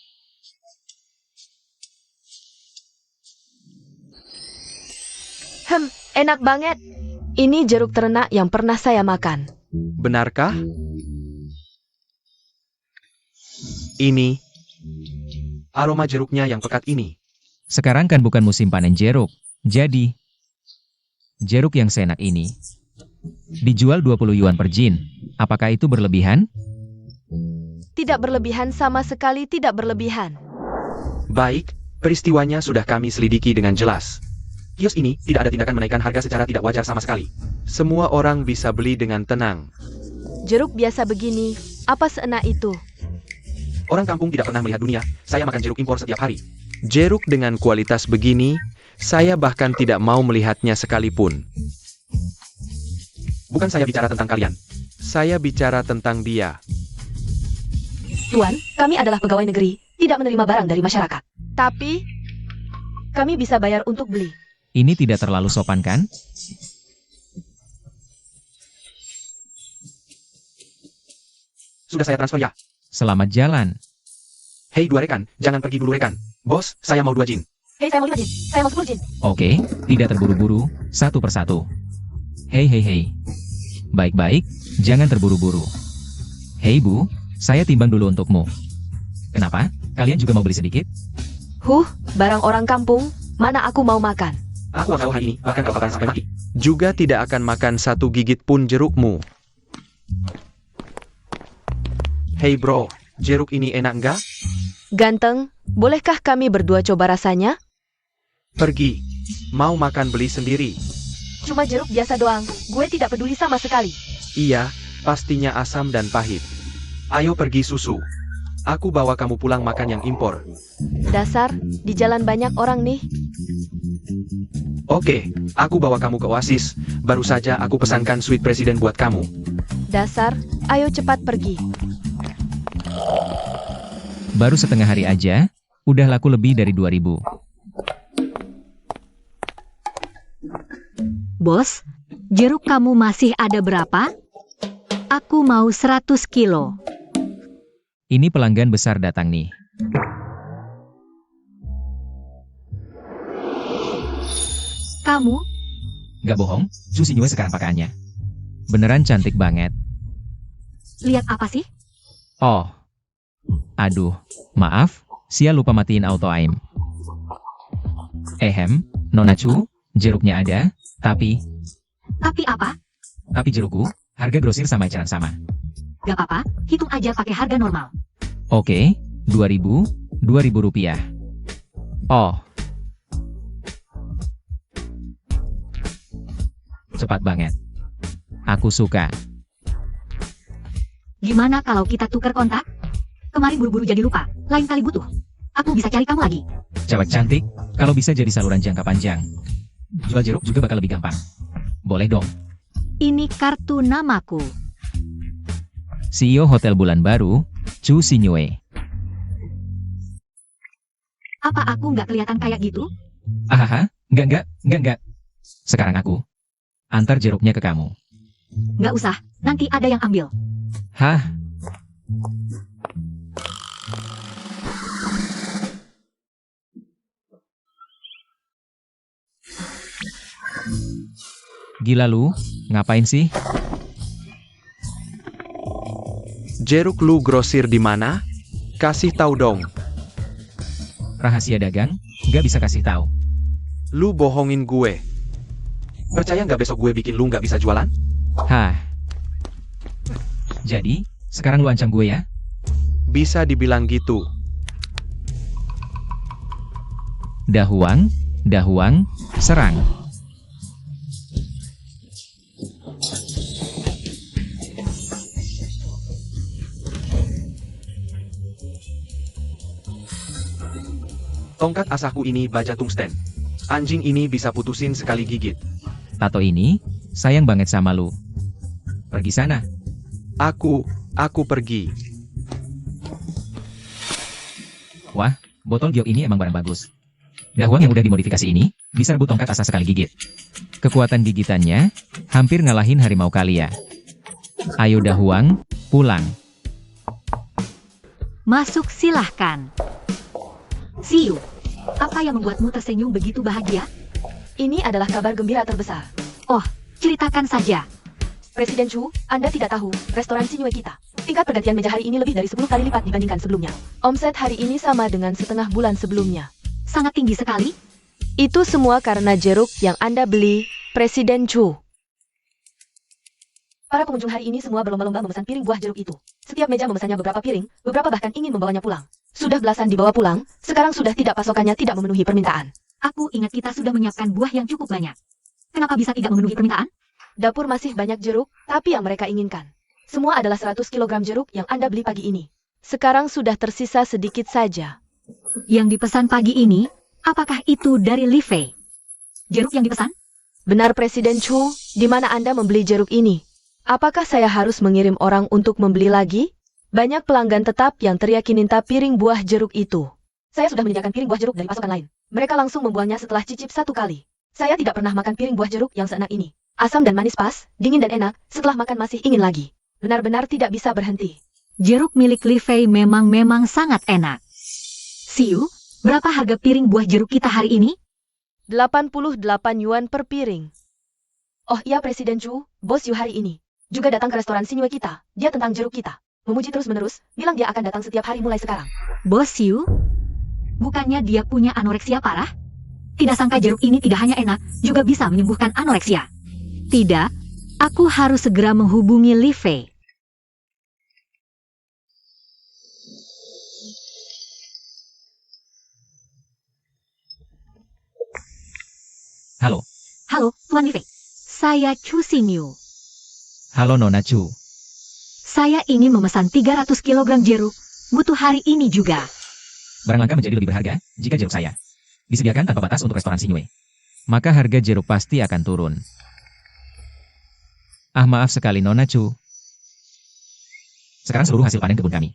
Enak banget. Ini jeruk terenak yang pernah saya makan. Benarkah? Ini aroma jeruknya yang pekat ini. Sekarang kan bukan musim panen jeruk. Jadi, jeruk yang seenak ini dijual 20 yuan per jin. Apakah itu berlebihan? Tidak berlebihan, sama sekali tidak berlebihan. Baik, peristiwanya sudah kami selidiki dengan jelas. Kios ini tidak ada tindakan menaikkan harga secara tidak wajar sama sekali. Semua orang bisa beli dengan tenang. Jeruk biasa begini, apa seenak itu? Orang kampung tidak pernah melihat dunia, saya makan jeruk impor setiap hari. Jeruk dengan kualitas begini, saya bahkan tidak mau melihatnya sekalipun. Bukan saya bicara tentang kalian. Saya bicara tentang dia. Tuan, kami adalah pegawai negeri, tidak menerima barang dari masyarakat. Tapi, kami bisa bayar untuk beli. Ini tidak terlalu sopan kan? Sudah saya transfer ya. Selamat jalan. Hei dua rekan, jangan pergi dulu rekan. Bos, saya mau 2 jin. Hei, saya mau 5 jin. Saya mau 10 jin. Oke, tidak terburu-buru, satu persatu. Hei hei hei. Baik-baik, jangan terburu-buru. Hei Bu, saya timbang dulu untukmu. Kenapa? Kalian juga mau beli sedikit? Barang orang kampung, mana aku mau makan. Aku akan hari ini, bahkan kau akan sampai mati. Juga tidak akan makan satu gigit pun jerukmu. Hei bro, jeruk ini enak nggak? Ganteng, bolehkah kami berdua coba rasanya? Pergi. Mau makan beli sendiri. Cuma jeruk biasa doang, gue tidak peduli sama sekali. Iya, pastinya asam dan pahit. Ayo pergi susu. Aku bawa kamu pulang makan yang impor. Dasar, di jalan banyak orang nih. Oke, aku bawa kamu ke Oasis. Baru saja aku pesankan suite presiden buat kamu. Dasar, ayo cepat pergi. Baru setengah hari aja, udah laku lebih dari 2000. Bos, jeruk kamu masih ada berapa? Aku mau 100 kilo. Ini pelanggan besar datang nih. Kamu? Gak bohong, Su Xingyue sekarang pakaiannya. Beneran cantik banget. Lihat apa sih? Oh. Aduh, maaf, Sia lupa matiin auto aim. Nona Chu, jeruknya ada, tapi Tapi apa? jerukku, harga grosir sama eceran sama. Gak apa-apa, hitung aja pakai harga normal. Oke, 2000 rupiah. Oh. Cepat banget. Aku suka. Gimana kalau kita tukar kontak? Kemarin buru-buru jadi lupa, lain kali butuh. Aku bisa cari kamu lagi. Cewek cantik, kalau bisa jadi saluran jangka panjang. Jual jeruk juga bakal lebih gampang. Boleh dong. Ini kartu namaku. CEO Hotel Bulan Baru, Su Xingyue. Apa aku nggak kelihatan kayak gitu? Ahaha, enggak. Sekarang aku antar jeruknya ke kamu. Nggak usah, nanti ada yang ambil. Hah? Gila lu, ngapain sih? Jeruk lu grosir di mana? Kasih tahu dong. Rahasia dagang, nggak bisa kasih tahu. Lu bohongin gue. Percaya nggak besok gue bikin lu nggak bisa jualan? Hah? Jadi, sekarang lu ancam gue ya? Bisa dibilang gitu. Dahuang, serang. Tongkat asahku ini baja tungsten. Anjing ini bisa putusin sekali gigit. Tato ini, sayang banget sama lu. Pergi sana. Aku pergi. Wah, botol giok ini emang barang bagus. Dahuang yang udah dimodifikasi ini, bisa rebut tongkat asah sekali gigit. Kekuatan gigitannya, hampir ngalahin harimau Kalia. Ayo Dahuang, pulang. Masuk silahkan. Siu, apa yang membuatmu tersenyum begitu bahagia? Ini adalah kabar gembira terbesar. Oh, ceritakan saja. Presiden Chu, Anda tidak tahu, restoran Xinyu kita. Tingkat pergantian meja hari ini lebih dari 10 kali lipat dibandingkan sebelumnya. Omset hari ini sama dengan setengah bulan sebelumnya. Sangat tinggi sekali. Itu semua karena jeruk yang Anda beli, Presiden Chu. Para pengunjung hari ini semua berlomba-lomba memesan piring buah jeruk itu. Setiap meja memesannya beberapa piring, beberapa bahkan ingin membawanya pulang. Sudah belasan dibawa pulang, sekarang sudah tidak pasokannya tidak memenuhi permintaan. Aku ingat kita sudah menyiapkan buah yang cukup banyak. Kenapa bisa tidak memenuhi permintaan? Dapur masih banyak jeruk, tapi yang mereka inginkan. Semua adalah 100 kg jeruk yang Anda beli pagi ini. Sekarang sudah tersisa sedikit saja. Yang dipesan pagi ini, apakah itu dari Li Fei? Jeruk yang dipesan? Benar Presiden Chu, di mana Anda membeli jeruk ini? Apakah saya harus mengirim orang untuk membeli lagi? Banyak pelanggan tetap yang teriak minta piring buah jeruk itu. Saya sudah menyediakan piring buah jeruk dari pasokan lain. Mereka langsung membuangnya setelah cicip 1 kali. Saya tidak pernah makan piring buah jeruk yang seenak ini. Asam dan manis pas, dingin dan enak, setelah makan masih ingin lagi. Benar-benar tidak bisa berhenti. Jeruk milik Li Fei memang sangat enak. Siu, berapa harga piring buah jeruk kita hari ini? 88 yuan per piring. Oh iya Presiden Chu, Bos Yu hari ini juga datang ke restoran Xinyu kita. Dia tentang jeruk kita. Memuji terus-menerus, bilang dia akan datang setiap hari mulai sekarang. Bos Yu? Bukannya dia punya anoreksia parah? Tidak sangka jeruk ini tidak hanya enak, juga bisa menyembuhkan anoreksia. Tidak, aku harus segera menghubungi Li Fei. Halo. Halo, Tuan Li Fei. Saya Chu Xinyu. Halo Nona Chu. Saya ingin memesan 300 kg jeruk, butuh hari ini juga. Barang langka menjadi lebih berharga jika jeruk saya disediakan tanpa batas untuk restoran Xinyu. Maka harga jeruk pasti akan turun. Ah maaf sekali Nona Chu. Sekarang seluruh hasil panen kebun kami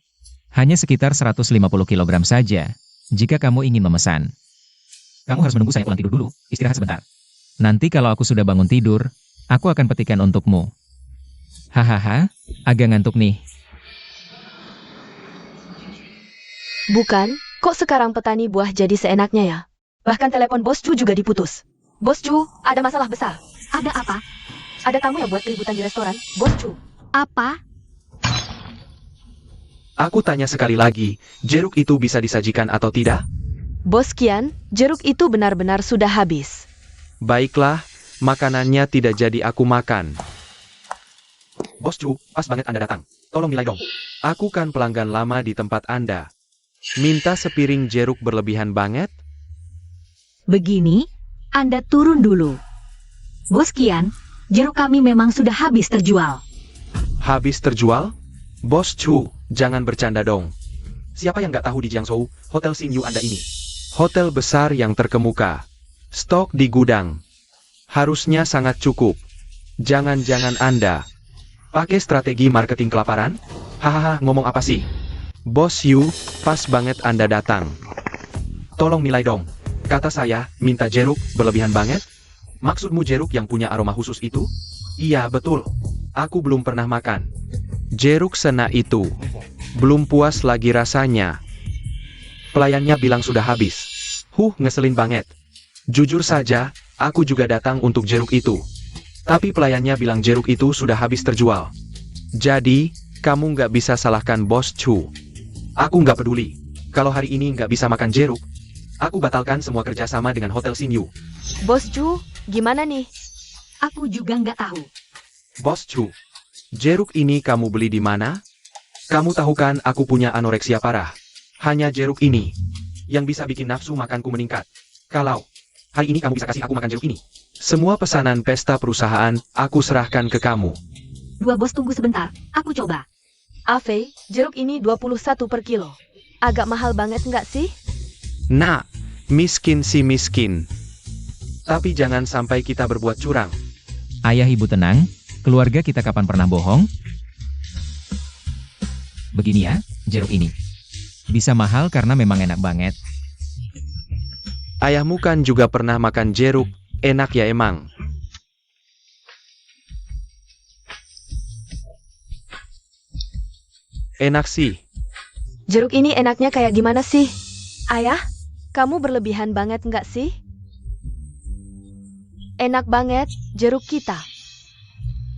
hanya sekitar 150 kg saja. Jika kamu ingin memesan, kamu harus menunggu saya pulang tidur dulu, istirahat sebentar. Nanti kalau aku sudah bangun tidur, aku akan petikan untukmu. Hahaha, agak ngantuk nih. Bukan, kok sekarang petani buah jadi seenaknya ya? Bahkan telepon Bos Chu juga diputus. Bos Chu, ada masalah besar. Ada apa? Ada tamu yang buat keributan di restoran, Bos Chu. Apa? Aku tanya sekali lagi, jeruk itu bisa disajikan atau tidak? Bos Qian, jeruk itu benar-benar sudah habis. Baiklah, makanannya tidak jadi aku makan. Bos Chu, pas banget Anda datang. Tolong nilai dong. Aku kan pelanggan lama di tempat Anda. Minta sepiring jeruk berlebihan banget? Begini, Anda turun dulu. Bos Qian, jeruk kami memang sudah habis terjual. Habis terjual? Bos Chu, jangan bercanda dong. Siapa yang nggak tahu di Jiangzhou, Hotel Xinyu Anda ini? Hotel besar yang terkemuka. Stok di gudang. Harusnya sangat cukup. Jangan-jangan Anda pakai strategi marketing kelaparan? Hahaha, ngomong apa sih? Bos Yu, pas banget Anda datang. Tolong nilai dong. Kata saya, minta jeruk, berlebihan banget? Maksudmu jeruk yang punya aroma khusus itu? Iya, betul. Aku belum pernah makan jeruk sena itu. Belum puas lagi rasanya. Pelayannya bilang sudah habis. Ngeselin banget. Jujur saja, aku juga datang untuk jeruk itu. Tapi pelayannya bilang jeruk itu sudah habis terjual. Jadi, kamu nggak bisa salahkan Bos Chu. Aku nggak peduli. Kalau hari ini nggak bisa makan jeruk, aku batalkan semua kerjasama dengan Hotel Xinyu. Bos Chu, gimana nih? Aku juga nggak tahu. Bos Chu, jeruk ini kamu beli di mana? Kamu tahu kan aku punya anoreksia parah. Hanya jeruk ini yang bisa bikin nafsu makanku meningkat. Kalau hari ini kamu bisa kasih aku makan jeruk ini, semua pesanan pesta perusahaan aku serahkan ke kamu. Dua bos tunggu sebentar, aku coba. Afei, jeruk ini 21 per kilo. Agak mahal banget nggak sih? Nah, Miskin si miskin. Tapi jangan sampai kita berbuat curang. Ayah ibu tenang, keluarga kita kapan pernah bohong? Begini ya, jeruk ini. Bisa mahal karena memang enak banget. Ayahmu kan juga pernah makan jeruk, enak ya emang. Enak sih. Jeruk ini enaknya kayak gimana sih? Ayah, kamu berlebihan banget nggak sih? Enak banget, jeruk kita.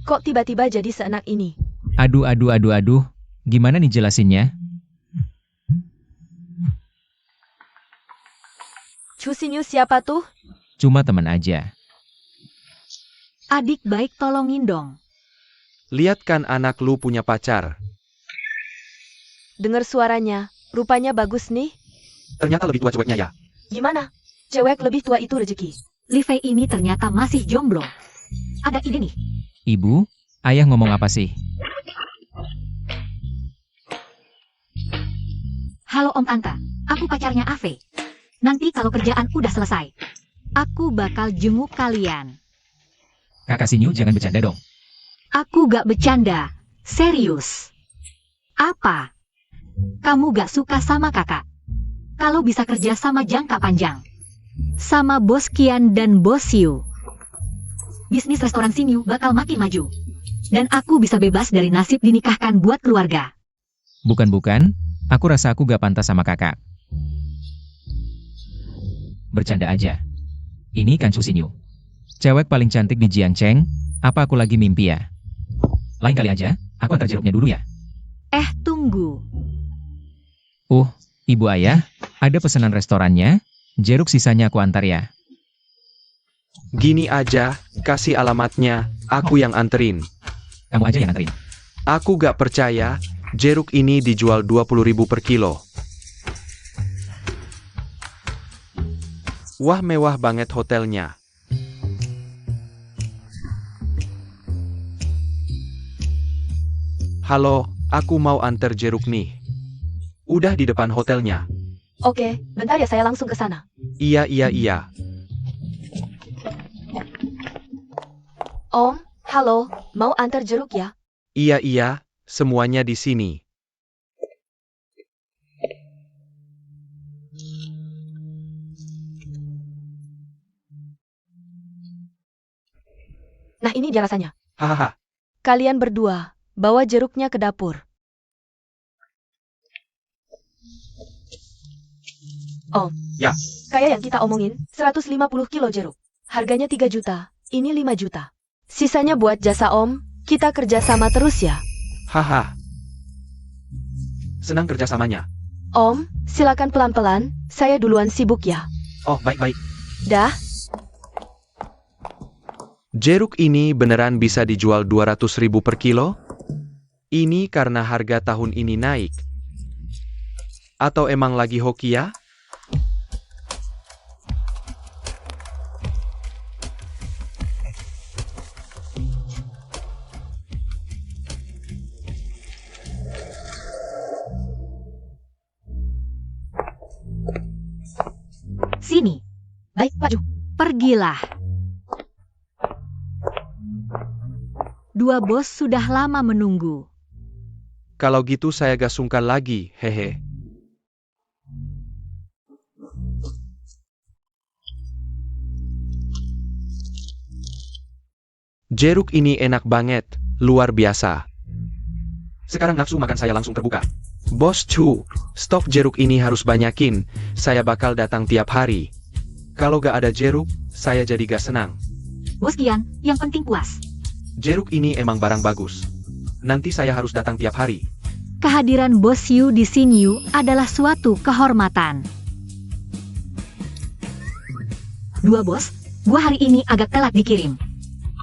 Kok tiba-tiba jadi seenak ini? Aduh, gimana nih jelasinnya? Cusinyu siapa tuh? Cuma teman aja. Adik baik tolongin dong. Lihat kan anak lu punya pacar. Dengar suaranya, rupanya bagus nih. Ternyata lebih tua ceweknya ya. Gimana? Cewek lebih tua itu rezeki. Li Fei ini ternyata masih jomblo. Ada ide nih. Ibu, ayah ngomong apa sih? Halo Om Tante, aku pacarnya Ave. Nanti kalau kerjaan udah selesai, aku bakal jenguk kalian. Kakak Sinyu jangan bercanda dong. Aku gak bercanda, serius. Apa? Kamu gak suka sama kakak? Kalau bisa kerja sama jangka panjang. Sama Bos Kian dan Bos Yu. Bisnis restoran Sinyu bakal makin maju. Dan aku bisa bebas dari nasib dinikahkan buat keluarga. Bukan, aku rasa aku gak pantas sama kakak. Bercanda aja. Ini kan Chu Sinyu. Cewek paling cantik di Jiangcheng, apa aku lagi mimpi ya? Lain kali aja, aku antar jeruknya dulu ya. Tunggu. Ibu ayah, ada pesanan restorannya, jeruk sisanya aku antar ya. Gini aja, kasih alamatnya, aku yang anterin. Kamu aja yang anterin. Aku gak percaya, jeruk ini dijual 20.000 per kilo. Wah, mewah banget hotelnya. Halo, aku mau antar jeruk nih. Udah di depan hotelnya. Oke, bentar ya saya langsung ke sana. Iya. Om, halo, mau antar jeruk ya? Iya, semuanya di sini. Nah ini dia rasanya. Hahaha. Kalian berdua, bawa jeruknya ke dapur. Oh. Ya. Kayak yang kita omongin, 150 kilo jeruk. Harganya 3 juta, ini 5 juta. Sisanya buat jasa Om, kita kerja sama terus ya. Haha. Senang kerjasamanya. Om, silakan pelan-pelan, saya duluan sibuk ya. Oh, baik. Dah. Jeruk ini beneran bisa dijual 200.000 per kilo? Ini karena harga tahun ini naik? Atau emang lagi hoki ya? Sini. Baik, Pak Ju. Pergilah. Dua bos sudah lama menunggu. Kalau gitu saya gak sungkan lagi, hehe. Jeruk ini enak banget, luar biasa. Sekarang nafsu makan saya langsung terbuka. Bos Chu, stok jeruk ini harus banyakin, saya bakal datang tiap hari. Kalau gak ada jeruk, saya jadi gak senang. Bos Kian, yang penting puas. Jeruk ini emang barang bagus. Nanti saya harus datang tiap hari. Kehadiran Bos Yu di Sinyu adalah suatu kehormatan. Dua bos, buah hari ini agak telat dikirim.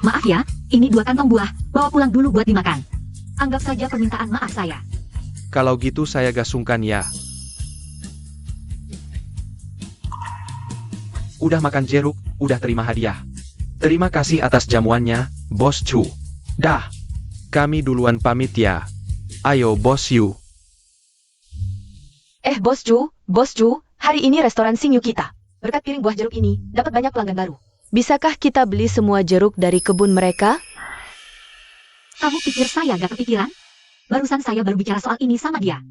Maaf ya, ini 2 kantong buah, bawa pulang dulu buat dimakan. Anggap saja permintaan maaf saya. Kalau gitu saya gak sungkan ya. Udah makan jeruk, udah terima hadiah. Terima kasih atas jamuannya, Bos Chu. Dah. Kami duluan pamit ya. Ayo Bos Yu. Bos Ju, hari ini restoran Sinyu kita. Berkat piring buah jeruk ini, dapat banyak pelanggan baru. Bisakah kita beli semua jeruk dari kebun mereka? Kamu pikir saya gak kepikiran? Barusan saya baru bicara soal ini sama dia.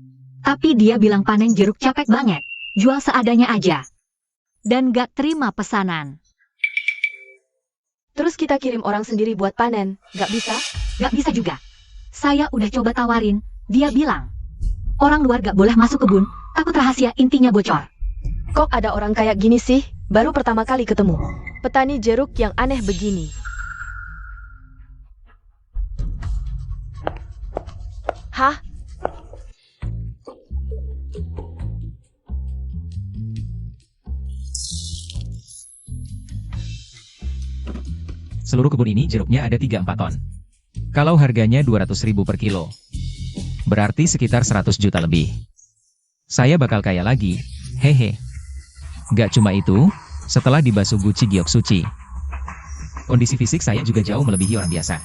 Tapi dia bilang panen jeruk capek banget. Jual seadanya aja. Dan gak terima pesanan. Terus kita kirim orang sendiri buat panen, gak bisa? Gak bisa juga. Saya udah coba tawarin, dia bilang. Orang luar gak boleh masuk kebun, takut rahasia intinya bocor. Kok ada orang kayak gini sih? Baru pertama kali ketemu. Petani jeruk yang aneh begini. Hah? Seluruh kebun ini jeruknya ada 3-4 ton. Kalau harganya 200.000 per kilo, berarti sekitar 100 juta lebih. Saya bakal kaya lagi, hehe. Gak cuma itu, setelah dibasuh Gucci Giok Suci, kondisi fisik saya juga jauh melebihi orang biasa.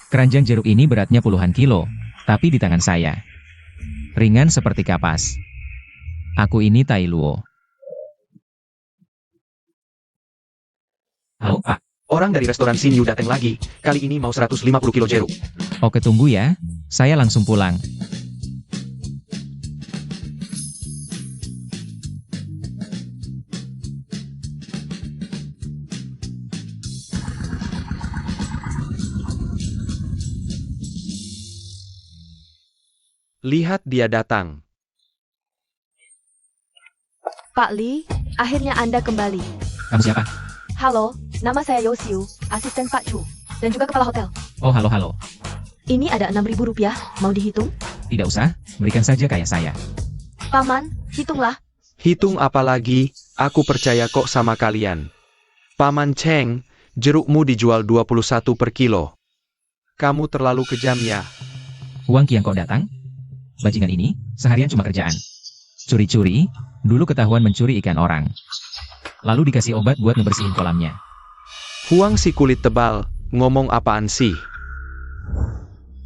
Keranjang jeruk ini beratnya puluhan kilo, tapi di tangan saya ringan seperti kapas. Aku ini Tai Luo. Halo, Pak. Orang dari restoran Sinyu datang lagi, kali ini mau 150 kilo jeruk. Oke, tunggu ya. Saya langsung pulang. Lihat dia datang. Pak Li, akhirnya Anda kembali. Kamu siapa? Halo, nama saya Yosiu, asisten Pak Chu, dan juga kepala hotel. Oh, halo. Ini ada 6.000 rupiah, mau dihitung? Tidak usah, berikan saja kayak saya. Paman, hitunglah. Hitung apa lagi, aku percaya kok sama kalian. Paman Cheng, jerukmu dijual 21 per kilo. Kamu terlalu kejam ya. Huang Qiang kok datang? Bajingan ini, seharian cuma kerjaan. Curi-curi, dulu ketahuan mencuri ikan orang. Lalu dikasih obat buat ngebersihin kolamnya. Huang si kulit tebal, ngomong apaan sih?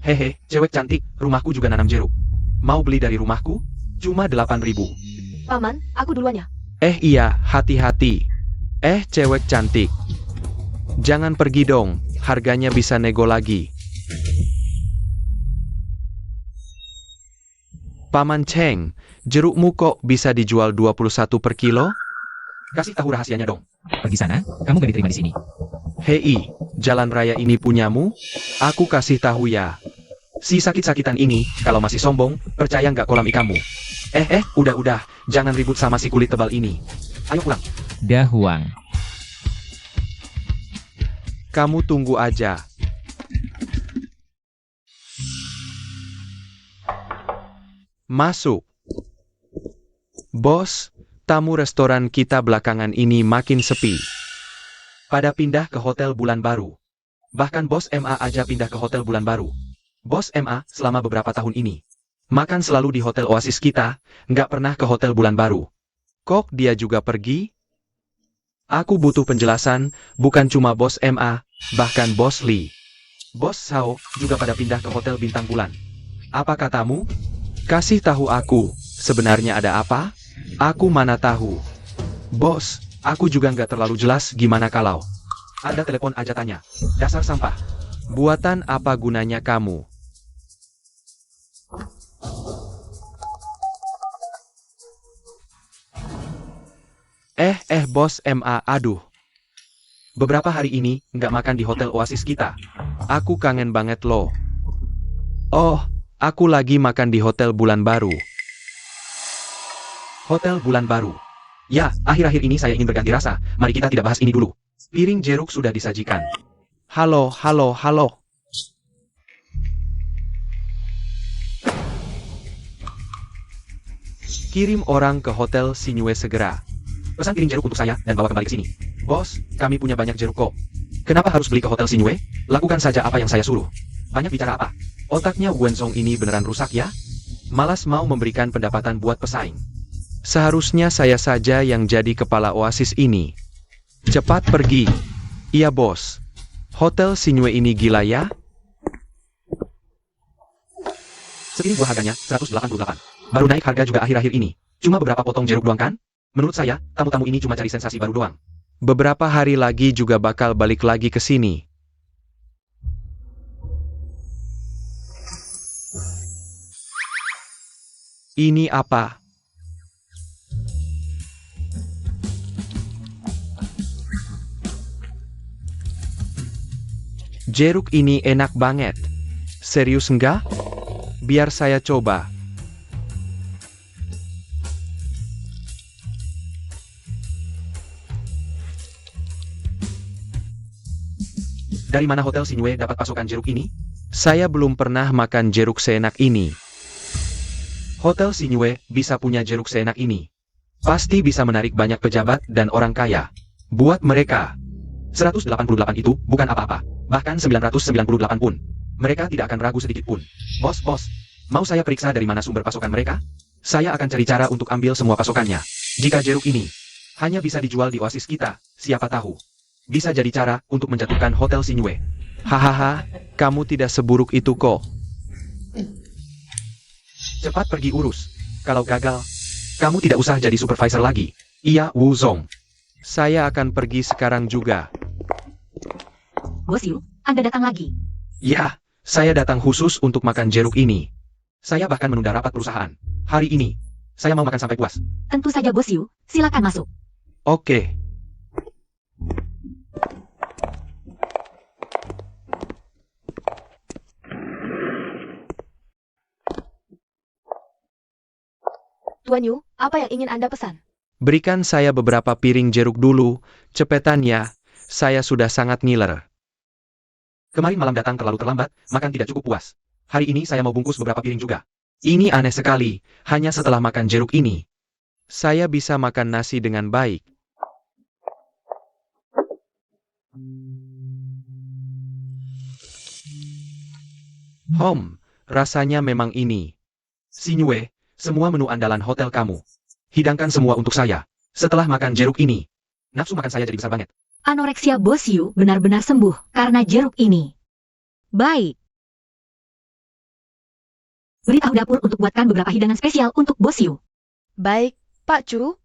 Hehe, cewek cantik, rumahku juga nanam jeruk. Mau beli dari rumahku? Cuma 8.000. Paman, aku duluan ya. Iya, hati-hati. Cewek cantik. Jangan pergi dong, harganya bisa nego lagi. Paman Cheng, jerukmu kok bisa dijual 21 per kilo? Kasih tahu rahasianya dong. Pergi sana, kamu gak diterima di sini. Hei, jalan raya ini punyamu? Aku kasih tahu ya. Si sakit-sakitan ini, kalau masih sombong, percaya nggak kolam ikanmu. Udah, jangan ribut sama si kulit tebal ini. Ayo pulang. Dah Huang. Kamu tunggu aja. Masuk. Bos, tamu restoran kita belakangan ini makin sepi. Pada pindah ke hotel Bulan Baru. Bahkan Bos MA aja pindah ke hotel Bulan Baru. Bos MA selama beberapa tahun ini makan selalu di hotel Oasis kita, nggak pernah ke hotel Bulan Baru. Kok dia juga pergi? Aku butuh penjelasan, bukan cuma Bos MA, bahkan Bos Lee. Bos Sao juga pada pindah ke hotel Bintang Bulan. Apa katamu? Kasih tahu aku, sebenarnya ada apa? Aku mana tahu. Bos, aku juga nggak terlalu jelas gimana kalau Anda telepon aja tanya. Dasar sampah. Buatan apa gunanya kamu? Bos MA, aduh. Beberapa hari ini nggak makan di hotel Oasis kita. Aku kangen banget loh. Oh, aku lagi makan di hotel Bulan Baru. Hotel Bulan Baru. Ya, akhir-akhir ini saya ingin berganti rasa. Mari kita tidak bahas ini dulu. Piring jeruk sudah disajikan. Halo. Kirim orang ke hotel Sinue segera. Pesan piring jeruk untuk saya dan bawa kembali ke sini. Bos, kami punya banyak jeruk kok. Kenapa harus beli ke hotel Sinue? Lakukan saja apa yang saya suruh. Banyak bicara apa? Otaknya Wenzong ini beneran rusak ya? Malas mau memberikan pendapatan buat pesaing. Seharusnya saya saja yang jadi kepala Oasis ini. Cepat pergi. Iya bos. Hotel Sinue ini gila ya? Segini buah harganya, 188. Baru naik harga juga akhir-akhir ini. Cuma beberapa potong jeruk doang kan? Menurut saya, tamu-tamu ini cuma cari sensasi baru doang. Beberapa hari lagi juga bakal balik lagi ke sini. Ini apa? Jeruk ini enak banget. Serius enggak? Biar saya coba. Dari mana Hotel Sinue dapat pasokan jeruk ini? Saya belum pernah makan jeruk seenak ini. Hotel Sinue bisa punya jeruk seenak ini. Pasti bisa menarik banyak pejabat dan orang kaya. Buat mereka, 188 itu bukan apa-apa. Bahkan 998 pun. Mereka tidak akan ragu sedikit pun. Bos, mau saya periksa dari mana sumber pasokan mereka? Saya akan cari cara untuk ambil semua pasokannya. Jika jeruk ini hanya bisa dijual di oasis kita, siapa tahu bisa jadi cara untuk menjatuhkan Hotel Sinue. Hahaha, kamu tidak seburuk itu kok. Cepat pergi urus. Kalau gagal, kamu tidak usah jadi supervisor lagi. Iya, Wu Zong. Saya akan pergi sekarang juga. Bos Yu, Anda datang lagi. Ya, saya datang khusus untuk makan jeruk ini. Saya bahkan menunda rapat perusahaan. Hari ini, saya mau makan sampai puas. Tentu saja Bos Yu, silakan masuk. Oke. Tuan Yu, apa yang ingin Anda pesan? Berikan saya beberapa piring jeruk dulu. Cepetan ya, saya sudah sangat ngiler. Kemarin malam datang terlalu terlambat, makan tidak cukup puas. Hari ini saya mau bungkus beberapa piring juga. Ini aneh sekali, hanya setelah makan jeruk ini, saya bisa makan nasi dengan baik. Rasanya memang ini. Sinue, semua menu andalan hotel kamu. Hidangkan semua untuk saya. Setelah makan jeruk ini, nafsu makan saya jadi besar banget. Anoreksia Bos Yu benar-benar sembuh karena jeruk ini. Baik. Beritahu dapur untuk buatkan beberapa hidangan spesial untuk Bos Yu. Baik, Pak Chu.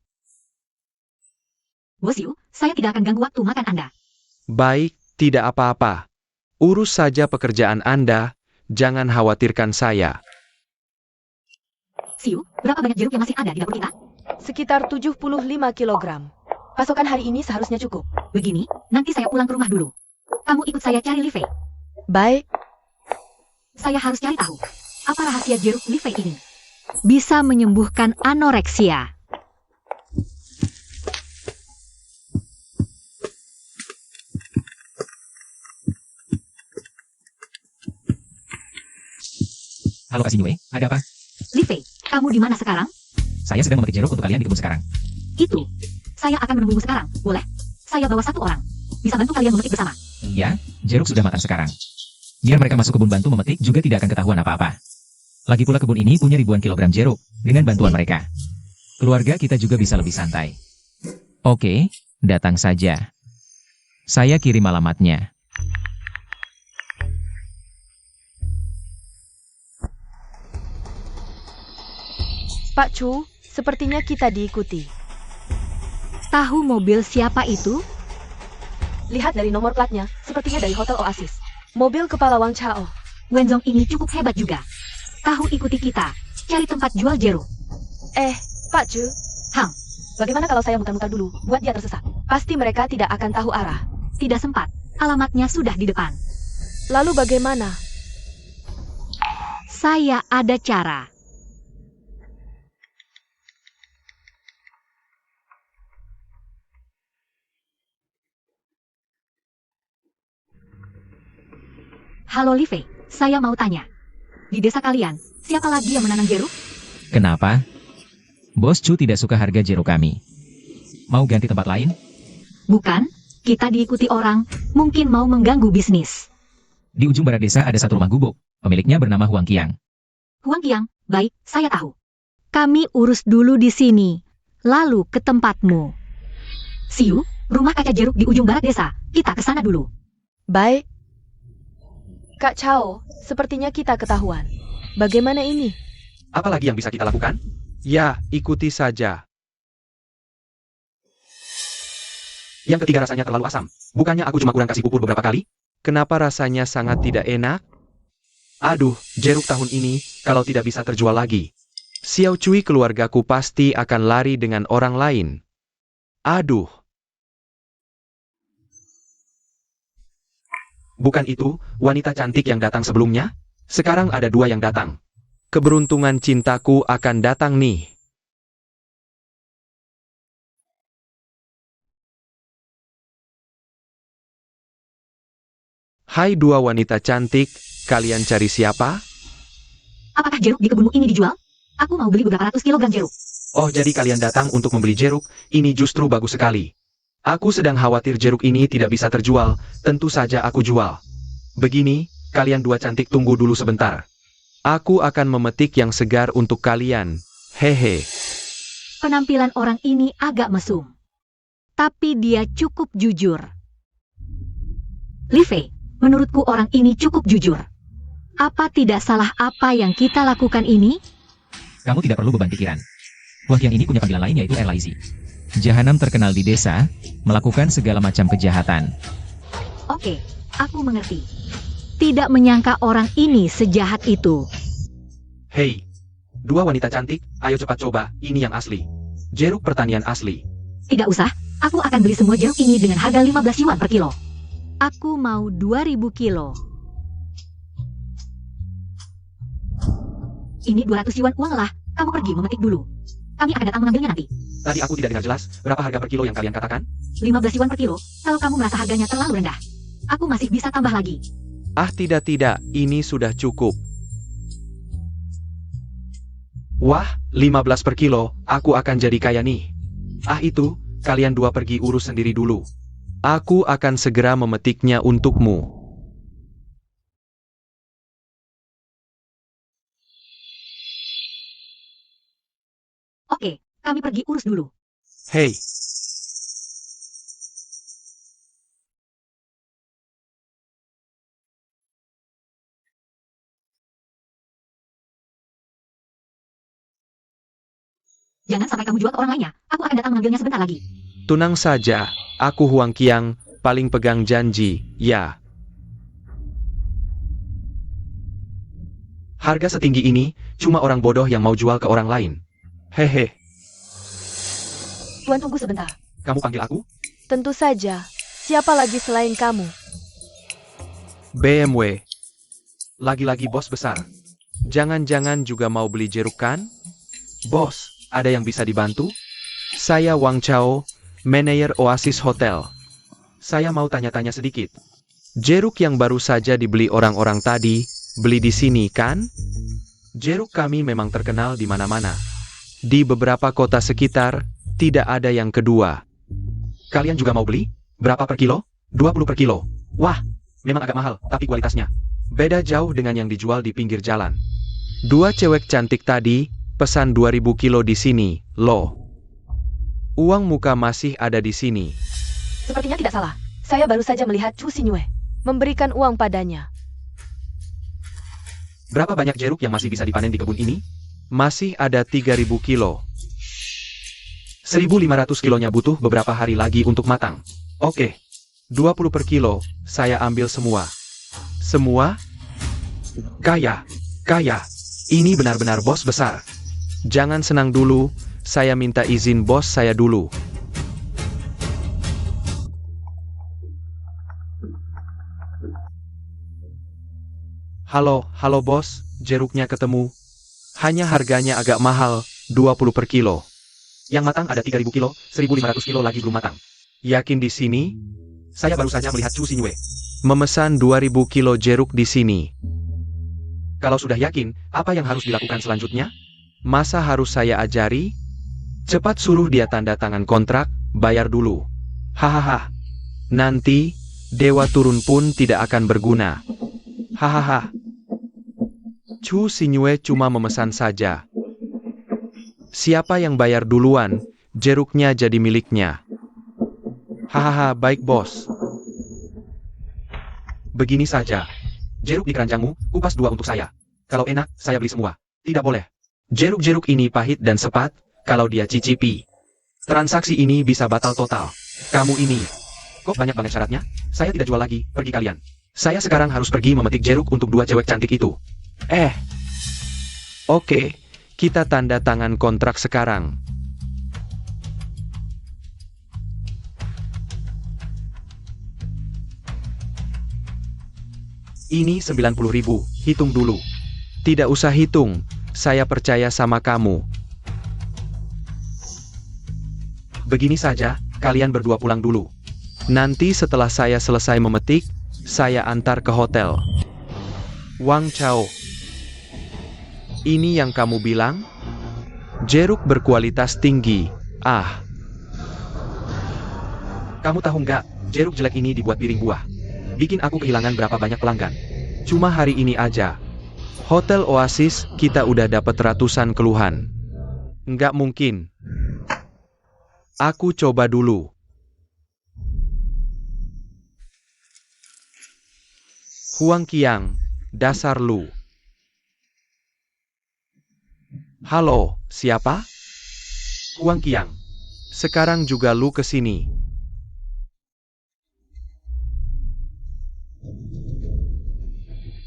Bos Yu, saya tidak akan ganggu waktu makan Anda. Baik, tidak apa-apa. Urus saja pekerjaan Anda, jangan khawatirkan saya. Siu, berapa banyak jeruk yang masih ada di dapur kita? Sekitar 75 kilogram. Pasokan hari ini seharusnya cukup. Begini, nanti saya pulang ke rumah dulu. Kamu ikut saya cari Li Fei. Baik. Saya harus cari tahu, apa rahasia jeruk Li Fei ini? Bisa menyembuhkan anoreksia. Halo Kak Sinue, ada apa? Li Fei, kamu di mana sekarang? Saya sedang memetik jeruk untuk kalian di kebun sekarang. Itu. Saya akan menunggumu sekarang, boleh? Saya bawa satu orang. Bisa bantu kalian memetik bersama. Ya, jeruk sudah matang sekarang. Biar mereka masuk kebun bantu memetik juga tidak akan ketahuan apa-apa. Lagi pula kebun ini punya ribuan kilogram jeruk, dengan bantuan mereka. Keluarga kita juga bisa lebih santai. Oke, datang saja. Saya kirim alamatnya. Pak Chu, sepertinya kita diikuti. Tahu mobil siapa itu? Lihat dari nomor platnya, sepertinya dari Hotel Oasis. Mobil kepala Wang Chao. Wenzong ini cukup hebat juga. Tahu ikuti kita, cari tempat jual jeruk. Pak Chu. Hang. Bagaimana kalau saya muter-muter dulu, buat dia tersesat? Pasti mereka tidak akan tahu arah. Tidak sempat, alamatnya sudah di depan. Lalu bagaimana? Saya ada cara. Halo Li Fei, saya mau tanya. Di desa kalian, siapa lagi yang menanam jeruk? Kenapa? Bos Chu tidak suka harga jeruk kami. Mau ganti tempat lain? Bukan, kita diikuti orang, mungkin mau mengganggu bisnis. Di ujung barat desa ada satu rumah gubuk. Pemiliknya bernama Huang Qiang. Huang Qiang, baik, saya tahu. Kami urus dulu di sini, lalu ke tempatmu. Siu, rumah kaca jeruk di ujung barat desa, kita ke sana dulu. Baik. Kak Chao, sepertinya kita ketahuan. Bagaimana ini? Apa lagi yang bisa kita lakukan? Ya, ikuti saja. Yang ketiga rasanya terlalu asam. Bukannya aku cuma kurang kasih pupur beberapa kali? Kenapa rasanya sangat tidak enak? Aduh, jeruk tahun ini, kalau tidak bisa terjual lagi. Xiao Cui keluargaku pasti akan lari dengan orang lain. Aduh. Bukan itu, wanita cantik yang datang sebelumnya? Sekarang ada dua yang datang. Keberuntungan cintaku akan datang nih. Hai dua wanita cantik, kalian cari siapa? Apakah jeruk di kebunmu ini dijual? Aku mau beli beberapa ratus kilogram jeruk. Oh, jadi kalian datang untuk membeli jeruk, ini justru bagus sekali. Aku sedang khawatir jeruk ini tidak bisa terjual, tentu saja aku jual. Begini, kalian dua cantik tunggu dulu sebentar. Aku akan memetik yang segar untuk kalian, hehe. Penampilan orang ini agak mesum. Tapi dia cukup jujur. Li Fei, menurutku orang ini cukup jujur. Apa tidak salah apa yang kita lakukan ini? Kamu tidak perlu beban pikiran. Wah, yang ini punya panggilan lain yaitu LIZ. Jahanam terkenal di desa, melakukan segala macam kejahatan. Oke, aku mengerti. Tidak menyangka orang ini sejahat itu. Hei, dua wanita cantik, ayo cepat coba, ini yang asli. Jeruk pertanian asli. Tidak usah, aku akan beli semua jeruk ini dengan harga 15 yuan per kilo. Aku mau 2000 kilo. Ini 200 yuan uang lah, kamu pergi memetik dulu. Kami akan datang mengambilnya nanti. Tadi aku tidak dengar jelas, berapa harga per kilo yang kalian katakan? 15 yuan per kilo, kalau kamu merasa harganya terlalu rendah. Aku masih bisa tambah lagi. Ah tidak, ini sudah cukup. Wah, 15 per kilo, aku akan jadi kaya nih. Ah itu, kalian dua pergi urus sendiri dulu. Aku akan segera memetiknya untukmu. Oke, kami pergi urus dulu. Hei, Jangan sampai kamu jual ke orang lainnya. Aku akan datang mengambilnya sebentar lagi. tenang saja, aku Huang Qiang, paling pegang janji, ya. Harga setinggi ini, cuma orang bodoh yang mau jual ke orang lain. Hehe, Tuan tunggu sebentar. kamu panggil aku? Tentu saja. Siapa lagi selain kamu? BMW. Lagi-lagi bos besar. Jangan-jangan juga mau beli jeruk kan? Bos, ada yang bisa dibantu? Saya Wang Chao, manajer Oasis Hotel. Saya mau tanya-tanya sedikit. Jeruk yang baru saja dibeli orang-orang tadi, beli di sini kan? Jeruk kami memang terkenal di mana-mana. Di beberapa kota sekitar, tidak ada yang kedua. Kalian juga mau beli? Berapa per kilo? 20 per kilo. Wah, memang agak mahal, tapi kualitasnya beda jauh dengan yang dijual di pinggir jalan. Dua cewek cantik tadi, pesan 2000 kilo di sini, loh. Uang muka masih ada di sini. Sepertinya tidak salah. Saya baru saja melihat Chu Xinyue memberikan uang padanya. Berapa banyak jeruk yang masih bisa dipanen di kebun ini? Masih ada 3000 kilo. 1500 kilonya butuh beberapa hari lagi untuk matang. Oke, 20 per kilo, saya ambil semua. Semua? Kaya. Ini benar-benar bos besar. Jangan senang dulu, saya minta izin bos saya dulu. Halo bos, jeruknya ketemu. Hanya harganya agak mahal, 20 per kilo. Yang matang ada 3000 kilo, 1500 kilo lagi belum matang. Yakin di sini? Saya baru saja melihat Chu Xinyue memesan 2000 kilo jeruk di sini. Kalau sudah yakin, apa yang harus dilakukan selanjutnya? Masa harus saya ajari? Cepat suruh dia tanda tangan kontrak, bayar dulu. Hahaha. Nanti, dewa turun pun tidak akan berguna. Hahaha. Chu Xinyue cuma memesan saja. Siapa yang bayar duluan, jeruknya jadi miliknya. Hahaha, baik bos. Begini saja. Jeruk di keranjangmu, kupas 2 untuk saya. Kalau enak, saya beli semua. Tidak boleh. Jeruk-jeruk ini pahit dan sepat, kalau dia cicipi. Transaksi ini bisa batal total. Kamu ini. Kok banyak banget syaratnya? Saya tidak jual lagi, pergi kalian. Saya sekarang harus pergi memetik jeruk untuk 2 cewek cantik itu. Oke, kita tanda tangan kontrak sekarang. Ini 90.000, hitung dulu. Tidak usah hitung, saya percaya sama kamu. Begini saja, kalian berdua pulang dulu. Nanti setelah saya selesai memetik, saya antar ke hotel. Wang Chao. Ini yang kamu bilang? Jeruk berkualitas tinggi. Kamu tahu nggak, jeruk jelek ini dibuat piring buah. Bikin aku kehilangan berapa banyak pelanggan. Cuma hari ini aja. Hotel Oasis, kita udah dapat ratusan keluhan. Nggak mungkin. Aku coba dulu. Huang Qiang, dasar lu. Halo, siapa? Huang Qiang. Sekarang juga lu kesini.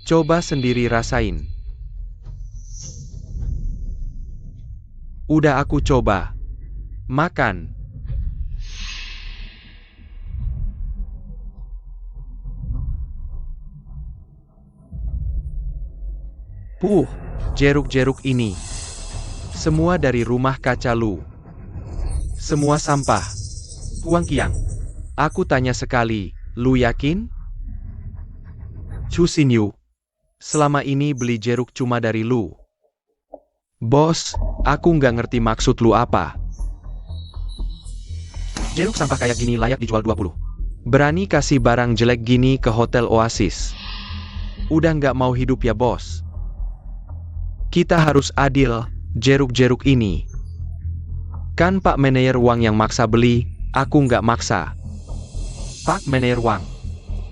Coba sendiri rasain. Udah aku coba. Makan. Jeruk-jeruk ini. Semua dari rumah kaca lu. Semua sampah. Huang Qiang. Aku tanya sekali, lu yakin? Chu Xinyu. Selama ini beli jeruk cuma dari lu. Bos, aku nggak ngerti maksud lu apa. Jeruk sampah kayak gini layak dijual 20. Berani kasih barang jelek gini ke Hotel Oasis. Udah nggak mau hidup ya bos. Kita harus adil, jeruk-jeruk ini. Kan Pak Manajer Wang yang maksa beli, aku nggak maksa. Pak Manajer Wang,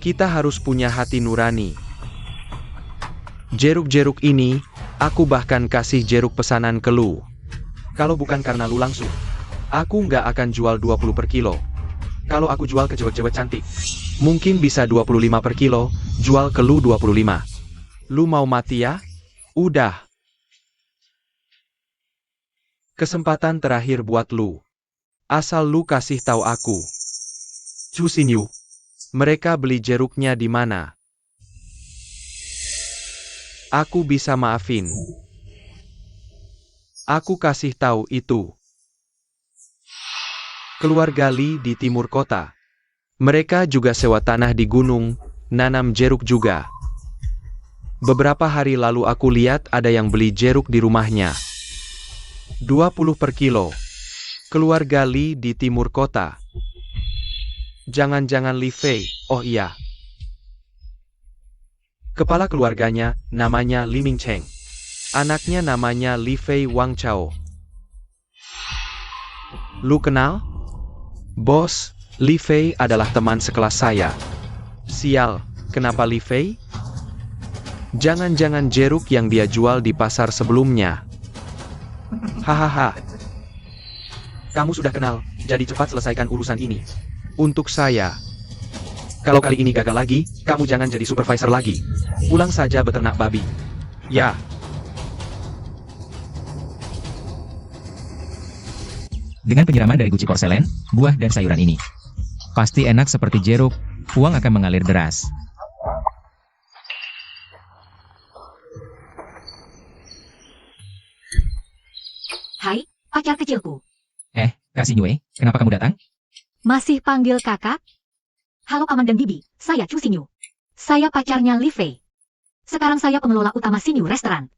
kita harus punya hati nurani. Jeruk-jeruk ini, aku bahkan kasih jeruk pesanan ke lu. Kalau bukan karena lu langsung, aku nggak akan jual 20 per kilo. Kalau aku jual ke cewek-cewek cantik, mungkin bisa 25 per kilo, jual ke lu 25. Lu mau mati ya? Udah. Kesempatan terakhir buat lu. Asal lu kasih tahu aku. Chu Xinyu, mereka beli jeruknya di mana? Aku bisa maafin. Aku kasih tahu itu. Keluarga Li di timur kota. Mereka juga sewa tanah di gunung, nanam jeruk juga. Beberapa hari lalu aku lihat ada yang beli jeruk di rumahnya. 20 per kilo. Keluarga Li di timur kota. Jangan-jangan Li Fei, oh iya. Kepala keluarganya, namanya Li Mingcheng. Anaknya namanya Li Fei Wang Chao. Lu kenal? Bos, Li Fei adalah teman sekelas saya. Sial, kenapa Li Fei? Jangan-jangan jeruk yang dia jual di pasar sebelumnya. Hahaha. Kamu sudah kenal, jadi cepat selesaikan urusan ini. Untuk saya. Kalau kali ini gagal lagi, kamu jangan jadi supervisor lagi. Pulang saja beternak babi. Ya. Dengan penyiraman dari guci porselen, buah dan sayuran ini. Pasti enak seperti jeruk, uang akan mengalir deras. Hai, pacar kecilku. Kak Xinyu, kenapa kamu datang? Masih panggil kakak? Halo Paman dan Bibi, saya Chu Xinyu. Saya pacarnya Li Fei. Sekarang saya pengelola utama Xinyu Restoran.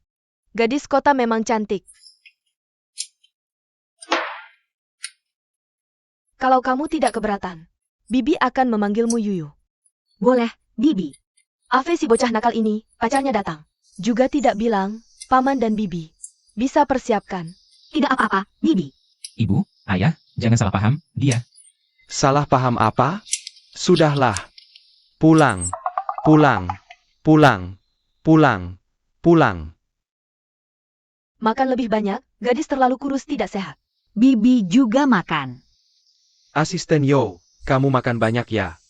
Gadis kota memang cantik. Kalau kamu tidak keberatan, Bibi akan memanggilmu Yuyu. Boleh, Bibi. Ave si bocah nakal ini, pacarnya datang. Juga tidak bilang, Paman dan Bibi. Bisa persiapkan. Tidak apa-apa, Bibi. Ibu, ayah, jangan salah paham, dia. Salah paham apa? Sudahlah. Pulang. Pulang. Pulang. Pulang. Pulang. Makan lebih banyak, gadis terlalu kurus tidak sehat. Bibi juga makan. Asisten Yo, kamu makan banyak ya.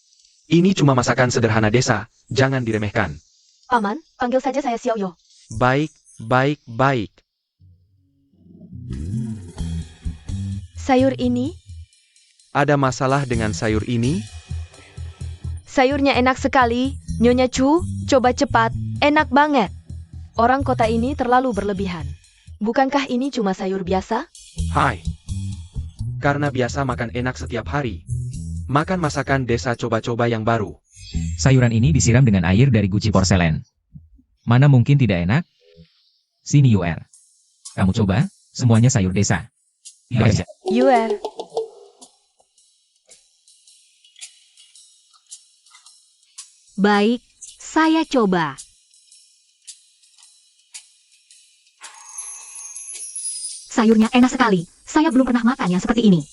Ini cuma masakan sederhana desa, jangan diremehkan. Paman, panggil saja saya Xiaoyo. Baik, baik, baik. Sayur ini, Ada masalah dengan sayur ini? sayurnya enak sekali. Nyonya Chu, coba cepat, enak banget. Orang kota ini terlalu berlebihan. Bukankah ini cuma sayur biasa? Hai. Karena biasa makan enak setiap hari. Makan masakan desa coba-coba yang baru. Sayuran ini disiram dengan air dari guci porselen. Mana mungkin tidak enak? Sini UR. Kamu coba, semuanya sayur desa. Baca. Yuer. Baik, saya coba. Sayurnya enak sekali. Saya belum pernah makan yang seperti ini.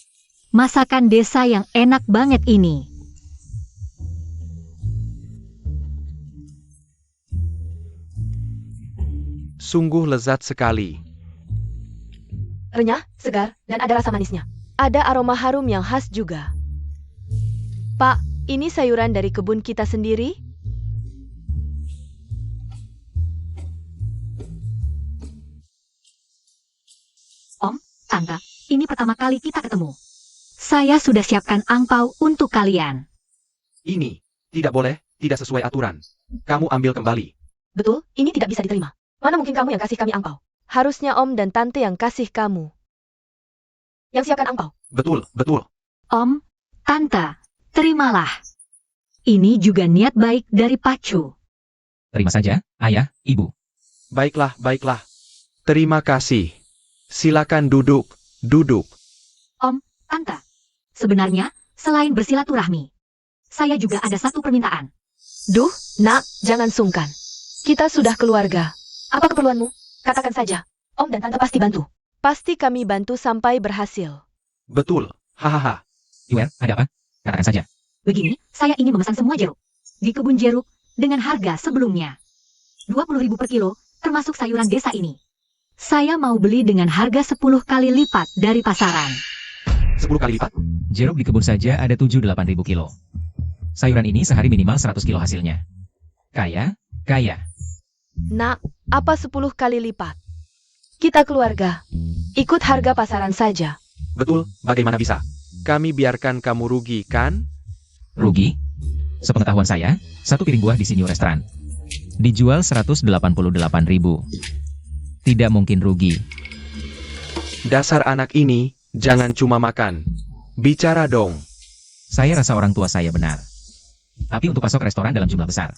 Masakan desa yang enak banget ini. Sungguh lezat sekali. Renyah, segar, dan ada rasa manisnya. Ada aroma harum yang khas juga. Pak, ini sayuran dari kebun kita sendiri? Tante, ini pertama kali kita ketemu. Saya sudah siapkan angpau untuk kalian. Ini, tidak boleh, tidak sesuai aturan. Kamu ambil kembali. Betul, ini tidak bisa diterima. Mana mungkin kamu yang kasih kami angpau? Harusnya Om dan Tante yang kasih kamu. Yang siapkan angpau. Betul, betul. Om, Tante, terimalah. Ini juga niat baik dari Pacu. Terima saja, Ayah, Ibu. Baiklah, baiklah. Terima kasih. Silakan duduk, duduk. Tante, sebenarnya, selain bersilaturahmi, saya juga ada satu permintaan. Duh, nak, jangan sungkan. Kita sudah keluarga. Apa keperluanmu? Katakan saja. Om dan Tante pasti bantu. Pasti kami bantu sampai berhasil. Betul, hahaha. UR, ada apa? Katakan saja. Begini, saya ingin memesan semua jeruk. Di kebun jeruk, dengan harga sebelumnya. 20.000 per kilo, termasuk sayuran desa ini. Saya mau beli dengan harga 10 kali lipat dari pasaran. 10 kali lipat? Jeruk di kebun saja ada 7-8 ribu kilo. Sayuran ini sehari minimal 100 kilo hasilnya. Kaya, kaya. Nak, apa 10 kali lipat? Kita keluarga. Ikut harga pasaran saja. Betul, bagaimana bisa? Kami biarkan kamu rugi, kan? Rugi? Sepengetahuan saya, satu piring buah di Senior Restoran dijual 188.000. Tidak mungkin rugi. Dasar anak ini, jangan cuma makan. Bicara dong. Saya rasa orang tua saya benar. Tapi untuk pasok restoran dalam jumlah besar,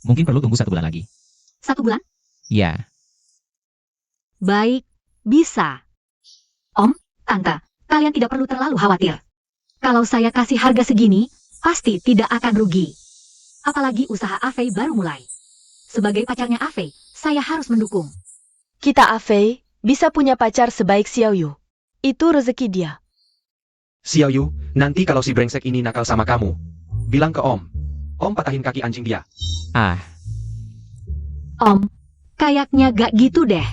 mungkin perlu tunggu 1 bulan lagi. 1 bulan? Ya, Baik, bisa. Om, Tante, kalian tidak perlu terlalu khawatir. Kalau saya kasih harga segini, pasti tidak akan rugi. Apalagi usaha Afei baru mulai. Sebagai pacarnya Afei, saya harus mendukung. Kita Afei, bisa punya pacar sebaik Xiaoyu. Itu rezeki dia. Xiaoyu, nanti kalau si brengsek ini nakal sama kamu, bilang ke Om. Om patahin kaki anjing dia. Om, kayaknya gak gitu deh.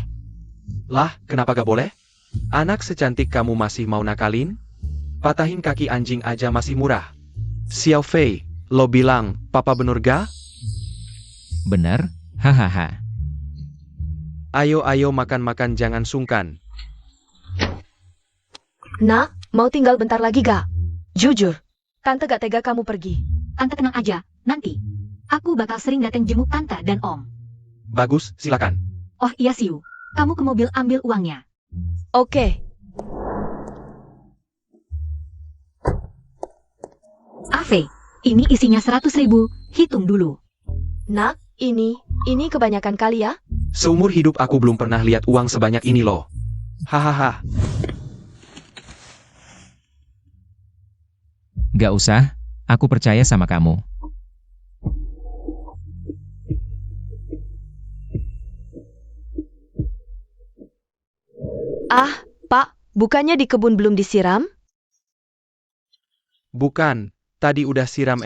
Lah, kenapa gak boleh? Anak secantik kamu masih mau nakalin? Patahin kaki anjing aja masih murah. Xiao Fei, lo bilang, papa bener ga? benar, hahaha. Ayo ayo makan-makan jangan sungkan. Nak, mau tinggal bentar lagi gak? Jujur, Tante gak tega kamu pergi. Tante tenang aja, nanti. Aku bakal sering datang jenguk Tante dan Om. Bagus, silakan. Oh iya Siu, kamu ke mobil ambil uangnya. Oke. Afei, ini isinya 100.000, hitung dulu. Nak, ini kebanyakan kali ya? Seumur hidup aku belum pernah lihat uang sebanyak ini loh. Hahaha. Gak usah, aku percaya sama kamu. Ah, Pak, bukannya di kebun belum disiram? Bukan, tadi udah siram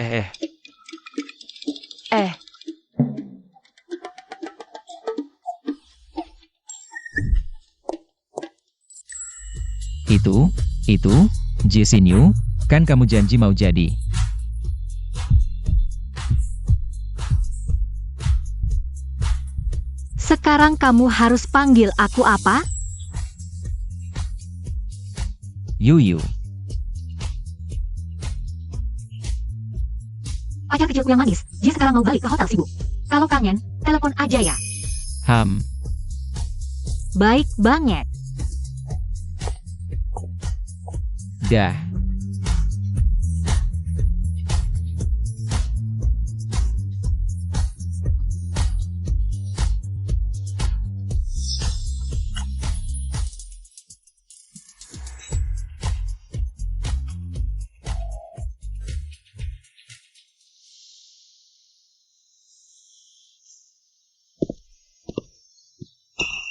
Itu, Jesse New, Kan kamu janji mau jadi. Sekarang kamu harus panggil aku apa? Yuyu. Pacar kecilku yang manis, dia sekarang mau balik ke hotel sibuk. Kalau kangen, telepon aja ya. Baik banget. Dah.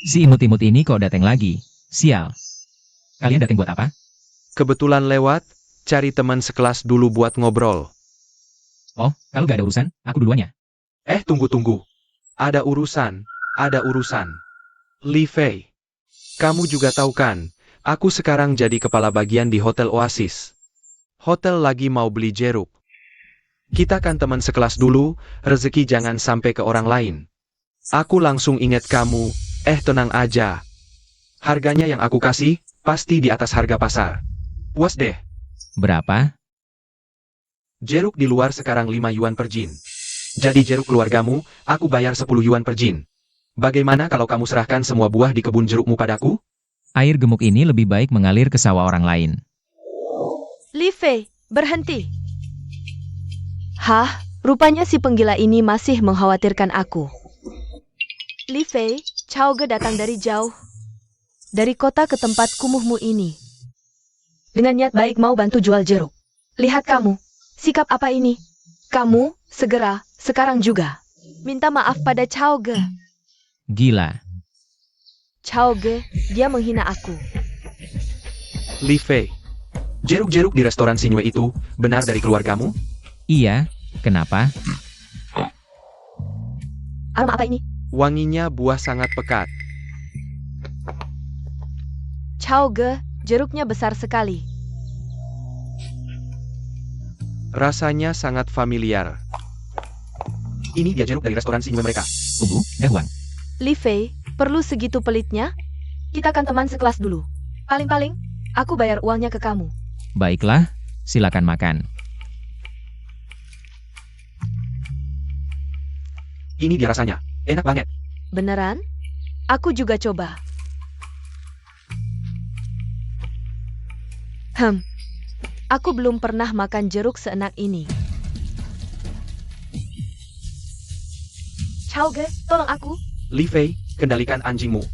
Si imut-imut ini kok datang lagi? Sial. Kalian datang buat apa? Kebetulan lewat, cari teman sekelas dulu buat ngobrol. Oh, kalau gak ada urusan, aku duluannya. Tunggu. Ada urusan. Li Fei. Kamu juga tahu kan, aku sekarang jadi kepala bagian di Hotel Oasis. Hotel lagi mau beli jeruk. Kita kan teman sekelas dulu, rezeki jangan sampai ke orang lain. Aku langsung ingat kamu, tenang aja. Harganya yang aku kasih, pasti di atas harga pasar. Puas deh. Berapa? Jeruk di luar sekarang 5 yuan per jin. Jadi jeruk keluargamu, aku bayar 10 yuan per jin. Bagaimana kalau kamu serahkan semua buah di kebun jerukmu padaku? Air gemuk ini lebih baik mengalir ke sawah orang lain. Li Fei, berhenti. Hah, rupanya si penggila ini masih mengkhawatirkan aku. Li Fei, Chao Ge datang dari jauh. Dari kota ke tempat kumuhmu ini. Dengan niat baik mau bantu jual jeruk. Lihat kamu, sikap apa ini? Kamu, segera, sekarang juga. Minta maaf pada Chao Ge. Gila. Chao Ge, dia menghina aku. Li Fei, jeruk-jeruk di restoran Xinyu itu, benar dari keluargamu? Iya, kenapa? Aroma apa ini? Wanginya buah sangat pekat. Chao Ge, jeruknya besar sekali. Rasanya sangat familiar. Ini dia jeruk dari restoran Xinyu mereka. Tunggu, Dahuang. Li Fei, perlu segitu pelitnya? Kita kan teman sekelas dulu. Paling-paling, aku bayar uangnya ke kamu. Baiklah, silakan makan. Ini dia rasanya. Enak banget. Beneran? Aku juga coba. Aku belum pernah makan jeruk seenak ini. Chao Ge, tolong aku. Li Fei, kendalikan anjingmu.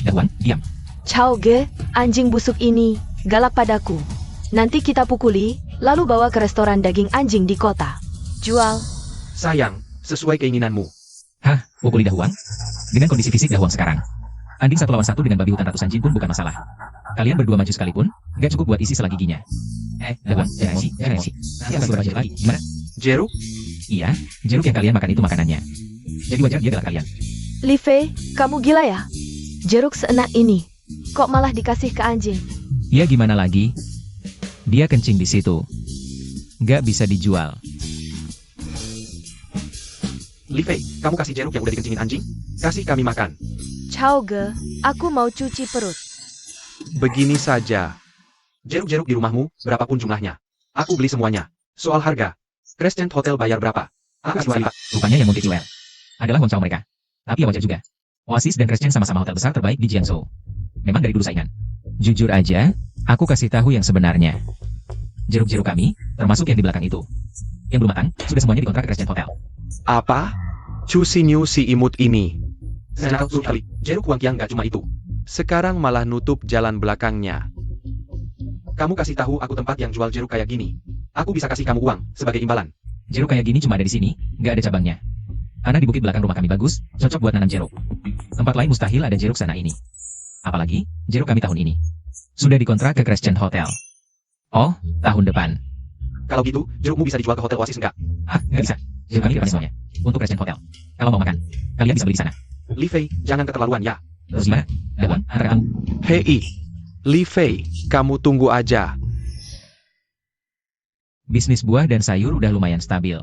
Dahuang, diam. Chao Ge, anjing busuk ini, galak padaku. Nanti kita pukuli, lalu bawa ke restoran daging anjing di kota. Jual. Sayang, sesuai keinginanmu. Hah, pukuli Dahuang? Dengan kondisi fisik Dahuang sekarang, anjing 1 lawan 1 dengan babi hutan ratusan jin pun bukan masalah. Kalian berdua maju sekalipun, gak cukup buat isi sela giginya. Dahuang, jangan emosi. Nanti akan berubah lagi, gimana? Jeruk? Iya, jeruk yang kalian makan itu makanannya. Jadi wajar dia galak kalian. Li Fei, kamu gila ya? Jeruk seenak ini, kok malah dikasih ke anjing? Ya gimana lagi? Dia kencing di situ. Gak bisa dijual. Li Fei, kamu kasih jeruk yang udah dikencingin anjing? Kasih kami makan. Chao Ge, aku mau cuci perut. Begini saja. Jeruk-jeruk di rumahmu, berapapun jumlahnya. Aku beli semuanya. Soal harga, Crescent Hotel bayar berapa? Aku jual. Rupanya yang mungkin jual adalah Won Chao mereka. Tapi ya wajar juga. Oasis dan Crescent sama-sama hotel besar terbaik di Jiangsu. Memang dari dulu saingan. Jujur aja, aku kasih tahu yang sebenarnya. Jeruk-jeruk kami, termasuk yang di belakang itu. Yang belum matang, sudah semuanya dikontrak ke Crescent Hotel. Apa? Chu Xinyu si imut ini. Senang sekali, jeruk Wang Qiang gak cuma itu. Sekarang malah nutup jalan belakangnya. Kamu kasih tahu aku tempat yang jual jeruk kayak gini. Aku bisa kasih kamu uang, sebagai imbalan. Jeruk kayak gini cuma ada di sini, nggak ada cabangnya. Tanah di bukit belakang rumah kami bagus, cocok buat nanam jeruk. Tempat lain mustahil ada jeruk sana ini. Apalagi, jeruk kami tahun ini sudah dikontrak ke Crescent Hotel. Oh, tahun depan. Kalau gitu, jerukmu bisa dijual ke Hotel Oasis enggak? Hah, nggak bisa. Jeruk kami dipakai semuanya. Untuk Crescent Hotel. Kalau mau makan, kalian bisa beli di sana. Li Fei, jangan keterlaluan ya. Terus gimana? Dahuang, antara kamu. Hei, Li Fei, kamu tunggu aja. Bisnis buah dan sayur udah lumayan stabil.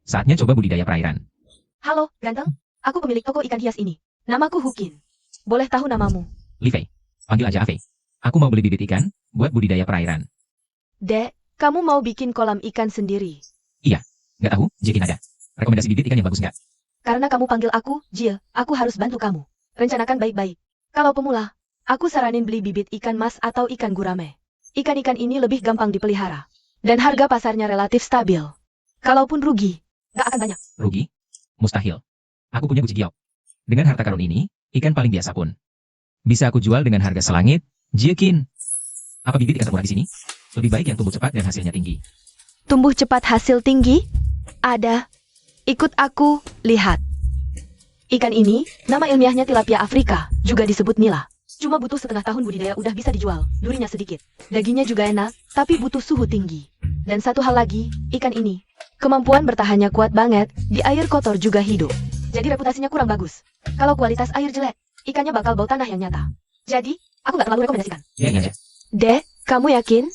Saatnya coba budidaya perairan. Halo, ganteng. Aku pemilik toko ikan hias ini. Namaku Hukin. Boleh tahu namamu? Livei. Panggil aja Ave. Aku mau beli bibit ikan, buat budidaya perairan. Dek, kamu mau bikin kolam ikan sendiri? Nggak tahu, Jekin ada. Rekomendasi bibit ikan yang bagus nggak? Karena kamu panggil aku, Jill, aku harus bantu kamu. Rencanakan baik-baik. Kalau pemula, aku saranin beli bibit ikan mas atau ikan gurame. Ikan-ikan ini lebih gampang dipelihara. Dan harga pasarnya relatif stabil. Kalaupun rugi, nggak akan banyak. Rugi? Mustahil. Aku punya guci giok. Dengan harta karun ini, ikan paling biasa pun bisa aku jual dengan harga selangit, Jekin. Apa bibit ikan termurah di sini? Lebih baik yang tumbuh cepat dan hasilnya tinggi. Tumbuh cepat hasil tinggi? Ada. Ikut aku, lihat. Ikan ini, nama ilmiahnya tilapia Afrika, juga disebut nila. Cuma butuh setengah tahun budidaya udah bisa dijual, durinya sedikit. Dagingnya juga enak, tapi butuh suhu tinggi. Dan satu hal lagi, ikan ini, kemampuan bertahannya kuat banget, di air kotor juga hidup. Jadi reputasinya kurang bagus. Kalau kualitas air jelek, ikannya bakal bau tanah yang nyata. Jadi, aku nggak terlalu rekomendasikan. Iya aja. Dek, kamu yakin?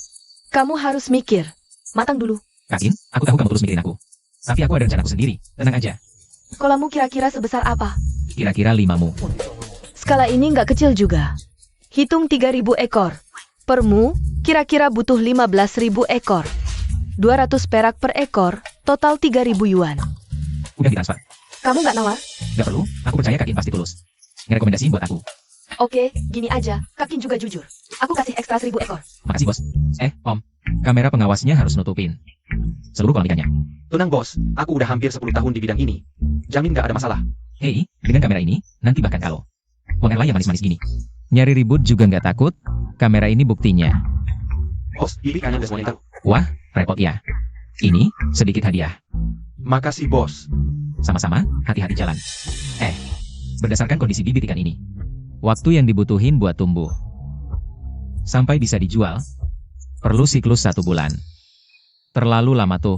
Kamu harus mikir. Matang dulu. Yakin? Aku tahu kamu terus mikirin aku. Tapi aku ada rencanaku sendiri. Tenang aja. Kolammu kira-kira sebesar apa? Kira-kira 5 mu. Skala ini nggak kecil juga. Hitung 3.000 ekor. Permu, kira-kira butuh 15.000 ekor. 200 perak per ekor, total 3.000 yuan. Udah ditransfer. Kamu nggak nawar? Gak perlu, aku percaya Kakin pasti tulus. Ngerekomendasiin buat aku. Oke, gini aja, Kakin juga jujur. Aku kasih ekstra 1.000 ekor. Makasih bos. Om. Kamera pengawasnya harus nutupin seluruh kolam ikannya. Tenang bos, aku udah hampir 10 tahun di bidang ini. Jamin nggak ada masalah. Hei, dengan kamera ini, nanti bahkan kalau uang airline yang manis-manis gini. Nyari ribut juga nggak takut, kamera ini buktinya. Bos, ini ikannya udah semuanya taruh. Wah, repot ya. Ini, sedikit hadiah. Makasih bos. Sama-sama, hati-hati jalan. Berdasarkan kondisi bibit ikan ini, waktu yang dibutuhin buat tumbuh sampai bisa dijual, perlu siklus 1 bulan. Terlalu lama tuh.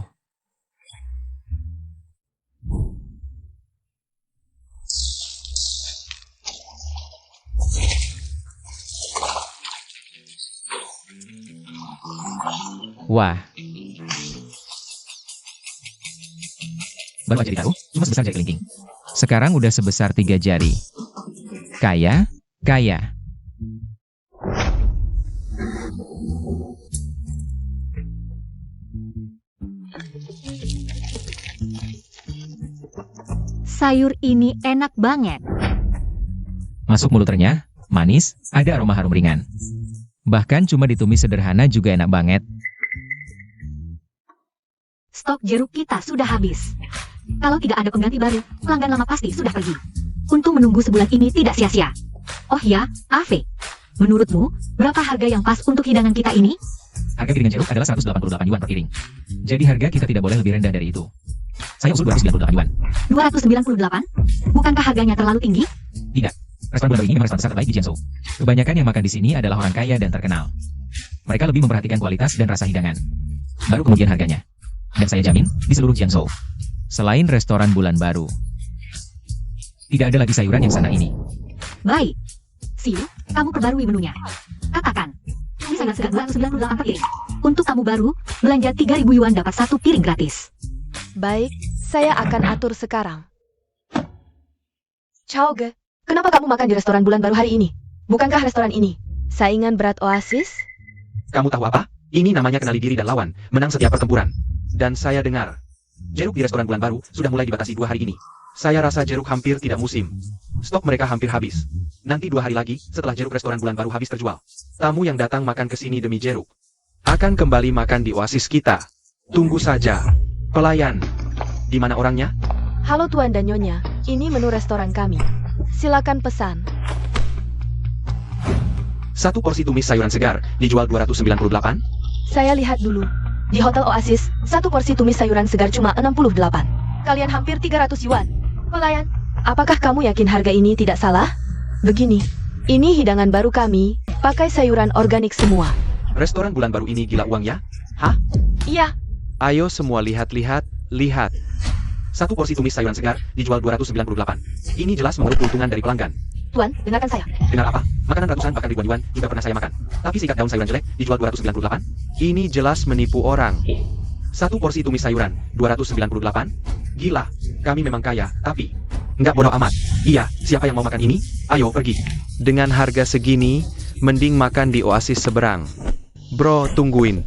Wah. Baru aja ditaruh, cuma sebesar jari kelingking. Sekarang udah sebesar 3 jari. Kaya. Sayur ini enak banget. Masuk mulut renyah, manis, ada aroma harum ringan. Bahkan cuma ditumis sederhana juga enak banget. Stok jeruk kita sudah habis. Kalau tidak ada pengganti baru, pelanggan lama pasti sudah pergi. Untung menunggu sebulan ini tidak sia-sia. Oh ya, Ave. Menurutmu, berapa harga yang pas untuk hidangan kita ini? Harga piringan jeruk adalah 188 yuan per piring. Jadi harga kita tidak boleh lebih rendah dari itu. Saya usul 298 yuan. 298? Bukankah harganya terlalu tinggi? Tidak. Restoran bulan baru ini memang restoran terbaik di Jiangsu. Kebanyakan yang makan di sini adalah orang kaya dan terkenal. Mereka lebih memperhatikan kualitas dan rasa hidangan. Baru kemudian harganya. Dan saya jamin, di seluruh Jiangsu. Selain restoran bulan baru, tidak ada lagi sayuran yang sana ini. Baik. Siu, kamu perbarui menunya. Katakan. Ini sayur segar 298 per piring. Untuk tamu baru, belanja 3.000 yuan dapat 1 piring gratis. Baik, saya akan atur sekarang. Chao Ge, kenapa kamu makan di restoran bulan baru hari ini? Bukankah restoran ini saingan berat Oasis? Kamu tahu apa? Ini namanya kenali diri dan lawan, menang setiap pertempuran. Dan saya dengar, jeruk di restoran bulan baru sudah mulai dibatasi 2 hari ini. Saya rasa jeruk hampir tidak musim. Stok mereka hampir habis. Nanti 2 hari lagi, setelah jeruk restoran bulan baru habis terjual, tamu yang datang makan ke sini demi jeruk akan kembali makan di Oasis kita. Tunggu saja. Pelayan, di mana orangnya? Halo Tuan dan Nyonya, ini menu restoran kami. Silakan pesan. 1 porsi tumis sayuran segar dijual 298. Saya lihat dulu. Di Hotel Oasis, 1 porsi tumis sayuran segar cuma 68. Kalian hampir 300 yuan. Pelayan, apakah kamu yakin harga ini tidak salah? Begini, ini hidangan baru kami, pakai sayuran organik semua. Restoran bulan baru ini gila uangnya? Hah? Iya, Ayo semua lihat. 1 porsi tumis sayuran segar dijual 298. Ini jelas mengeruk keuntungan dari pelanggan. Tuan, dengarkan saya. Dengar apa? Makanan ratusan bahkan ribuan yuan juga pernah saya makan. Tapi sikat daun sayuran jelek dijual 298. Ini jelas menipu orang. Satu porsi tumis sayuran, 298? Gila, kami memang kaya, tapi nggak bodoh amat. Iya, siapa yang mau makan ini? Ayo pergi. Dengan harga segini, mending makan di oasis seberang. Bro, tungguin.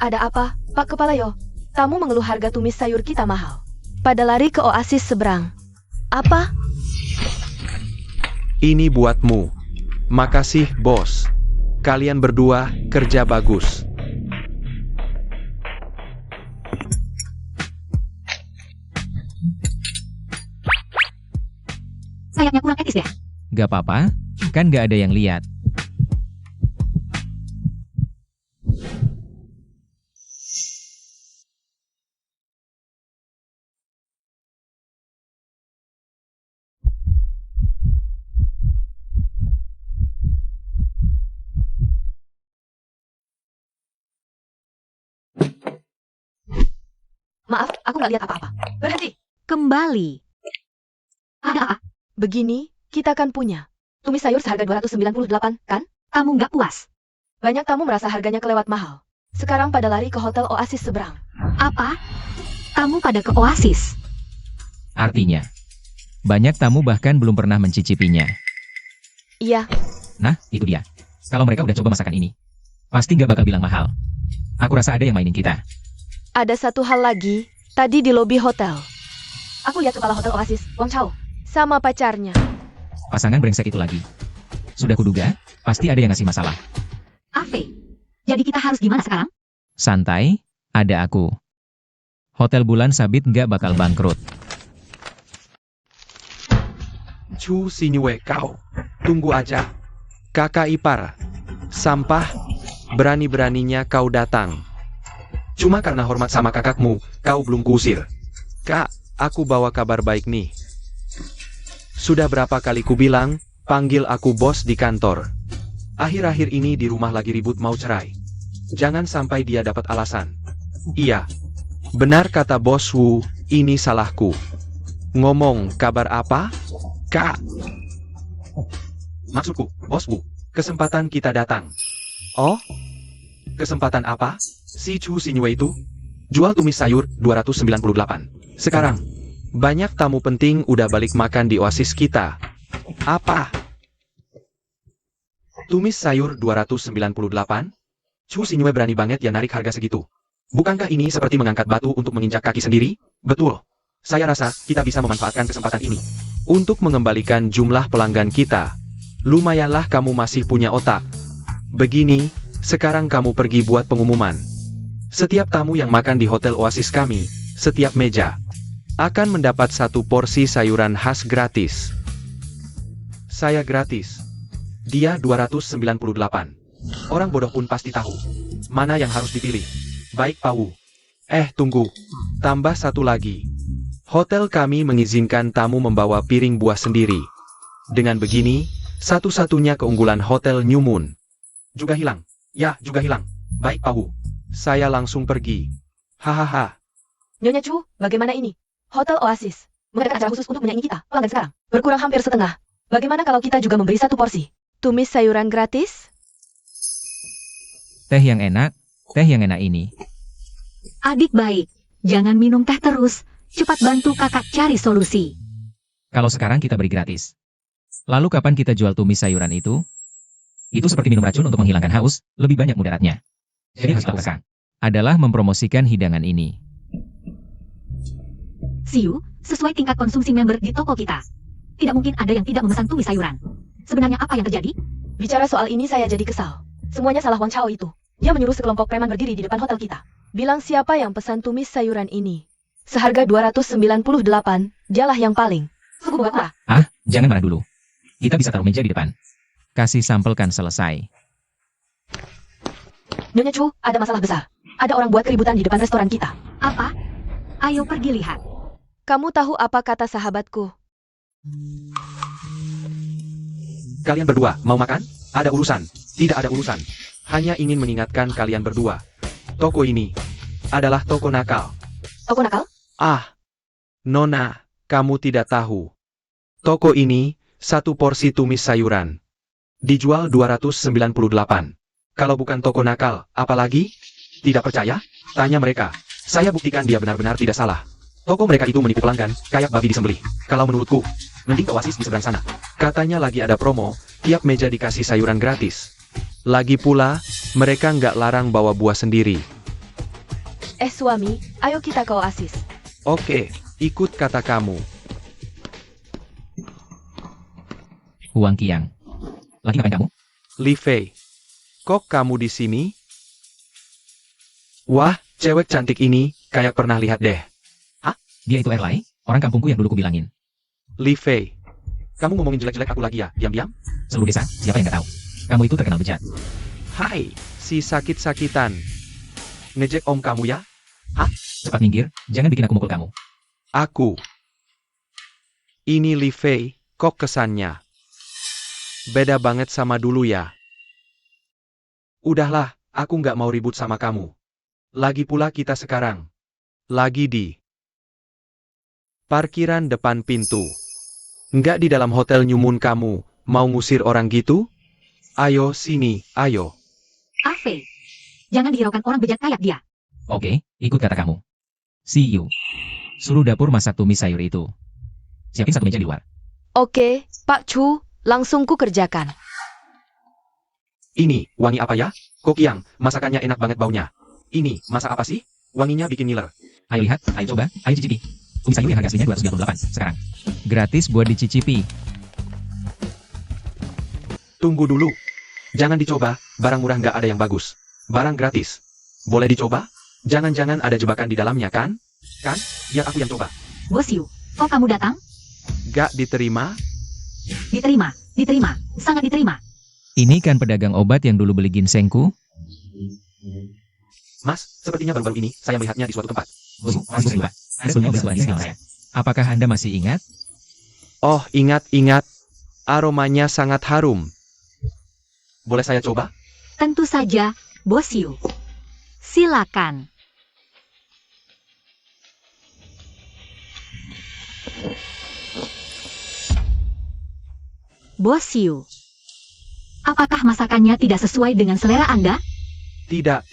Ada apa, Pak Kepala Yo? Tamu mengeluh harga tumis sayur kita mahal. Pada lari ke oasis seberang. Apa? Ini buatmu. Makasih, bos. Kalian berdua kerja bagus. Sayapnya kurang etis ya? Gak apa-apa, kan gak ada yang lihat. Maaf, aku nggak lihat apa-apa. Berhenti. Kembali. Ada apa? Begini, kita kan punya. Tumis sayur seharga 298, kan? Kamu nggak puas? Banyak tamu merasa harganya kelewat mahal. Sekarang pada lari ke hotel oasis seberang. Apa? Kamu pada ke oasis? Artinya, banyak tamu bahkan belum pernah mencicipinya. Iya, Nah, itu dia. Kalau mereka udah coba masakan ini, pasti gak bakal bilang mahal. Aku rasa ada yang mainin kita. ada satu hal lagi. Tadi di lobi hotel. Aku lihat kepala hotel oasis, Wang Chao. Sama pacarnya. Pasangan brengsek itu lagi. Sudah kuduga, pasti ada yang ngasih masalah. Ave. Jadi kita harus gimana sekarang? Santai, ada aku. Hotel Bulan Sabit gak bakal bangkrut. Chu Sinyue kau. Tunggu aja. Kakak ipar. Sampah. Berani-beraninya kau datang. Cuma karena hormat sama kakakmu, kau belum kuusir. Kak, aku bawa kabar baik nih. Sudah berapa kali ku bilang, panggil aku bos di kantor. Akhir-akhir ini di rumah lagi ribut mau cerai. Jangan sampai dia dapat alasan. Iya. Benar kata bos Wu, ini salahku. Ngomong kabar apa? Kak. Maksudku, bos Wu, kesempatan kita datang. Oh? Kesempatan apa? Si Chu Sinyue itu? Jual tumis sayur, 298. Sekarang, banyak tamu penting udah balik makan di oasis kita. Apa? Tumis sayur 298? Chu Sinyue berani banget ya narik harga segitu. Bukankah ini seperti mengangkat batu untuk menginjak kaki sendiri? Betul. Saya rasa kita bisa memanfaatkan kesempatan ini untuk mengembalikan jumlah pelanggan kita. Lumayanlah kamu masih punya otak. Begini, sekarang kamu pergi buat pengumuman. Setiap tamu yang makan di hotel oasis kami, setiap meja, akan mendapat satu porsi sayuran khas gratis. Saya gratis. Dia 298. Orang bodoh pun pasti tahu mana yang harus dipilih. Baik Pak Wu. Tunggu. Tambah satu lagi. Hotel kami mengizinkan tamu membawa piring buah sendiri. Dengan begini, satu-satunya keunggulan Hotel New Moon juga hilang. Ya, juga hilang. Baik Pak Wu. Saya langsung pergi. Hahaha. Nyonya Chu, bagaimana ini? Hotel Oasis mengadakan acara khusus untuk menyaingi kita, pelanggan sekarang. Berkurang hampir setengah. Bagaimana kalau kita juga memberi satu porsi? Tumis sayuran gratis? Teh yang enak ini. Adik baik, jangan minum teh terus. Cepat bantu kakak cari solusi. Kalau sekarang kita beri gratis. Lalu kapan kita jual tumis sayuran itu? Itu seperti minum racun untuk menghilangkan haus, lebih banyak mudaratnya. Jadi harus dilakukan adalah mempromosikan hidangan ini. Siu, sesuai tingkat konsumsi member di toko kita. Tidak mungkin ada yang tidak memesan tumis sayuran. Sebenarnya apa yang terjadi? Bicara soal ini saya jadi kesal. Semuanya salah Wang Chao itu. Dia menyuruh sekelompok preman berdiri di depan hotel kita. Bilang siapa yang pesan tumis sayuran ini. Seharga 298, dialah yang paling. Sungguh buat murah. Jangan marah dulu. Kita bisa taruh meja di depan. Kasih sampelkan selesai. Nyonya Chu, ada masalah besar. Ada orang buat keributan di depan restoran kita. Apa? Ayo pergi lihat. Kamu tahu apa kata sahabatku? Kalian berdua, mau makan? Ada urusan. Tidak ada urusan. Hanya ingin mengingatkan kalian berdua. Toko ini adalah toko nakal. Toko nakal? Nona, kamu tidak tahu. Toko ini, satu porsi tumis sayuran. Dijual 298. Kalau bukan toko nakal, apalagi? Tidak percaya? Tanya mereka. Saya buktikan dia benar-benar tidak salah. Toko mereka itu menipu pelanggan, kayak babi disembelih. Kalau menurutku, mending ke Oasis di seberang sana. Katanya lagi ada promo, tiap meja dikasih sayuran gratis. Lagi pula, mereka nggak larang bawa buah sendiri. Suami, ayo kita ke Oasis. Oke, ikut kata kamu. Huang Qiang. Lagi ngapain kamu? Li Fei, kok kamu di sini? Wah, cewek cantik ini, kayak pernah lihat deh. Dia itu Erlai, orang kampungku yang dulu kubilangin. Li Fei, kamu ngomongin jelek-jelek aku lagi ya, diam-diam? Seluruh desa, siapa yang nggak tahu? Kamu itu terkenal bejat. Hai, si sakit-sakitan. Ngejek om kamu ya? Cepat minggir, jangan bikin aku mukul kamu. Aku. Ini Li Fei, kok kesannya? Beda banget sama dulu ya. Udahlah, aku nggak mau ribut sama kamu. Lagi pula kita sekarang lagi di parkiran depan pintu. Nggak di dalam hotel Nyumun kamu, mau ngusir orang gitu? Ayo sini, ayo. Ave, jangan dihiraukan orang bejat kayak dia. Oke, ikut kata kamu. See you. Suruh dapur masak tumis sayur itu. Siapin satu meja di luar. Oke, Pak Chu, langsung ku kerjakan. Ini, wangi apa ya? Kokiang, masakannya enak banget baunya. Ini, masak apa sih? Wanginya bikin ngiler. Ayo lihat, ayo coba, ayo cicipi. Tumis sayur yang harga aslinya 238 sekarang. Gratis buat dicicipi. Tunggu dulu. Jangan dicoba, barang murah nggak ada yang bagus. Barang gratis. Boleh dicoba? Jangan-jangan ada jebakan di dalamnya kan? Kan? Biar aku yang coba. Bos Yu, kok kamu datang? Gak diterima? Diterima, diterima, sangat diterima. Ini kan pedagang obat yang dulu beli ginsengku. Mas, sepertinya baru-baru ini saya melihatnya di suatu tempat. Mas berdua, sebelumnya bersama di saya. Apakah Anda masih ingat? Oh, ingat. Aromanya sangat harum. Boleh saya coba? Tentu saja, Bos Yu. Silakan. Bos Yu, apakah masakannya tidak sesuai dengan selera Anda? Tidak.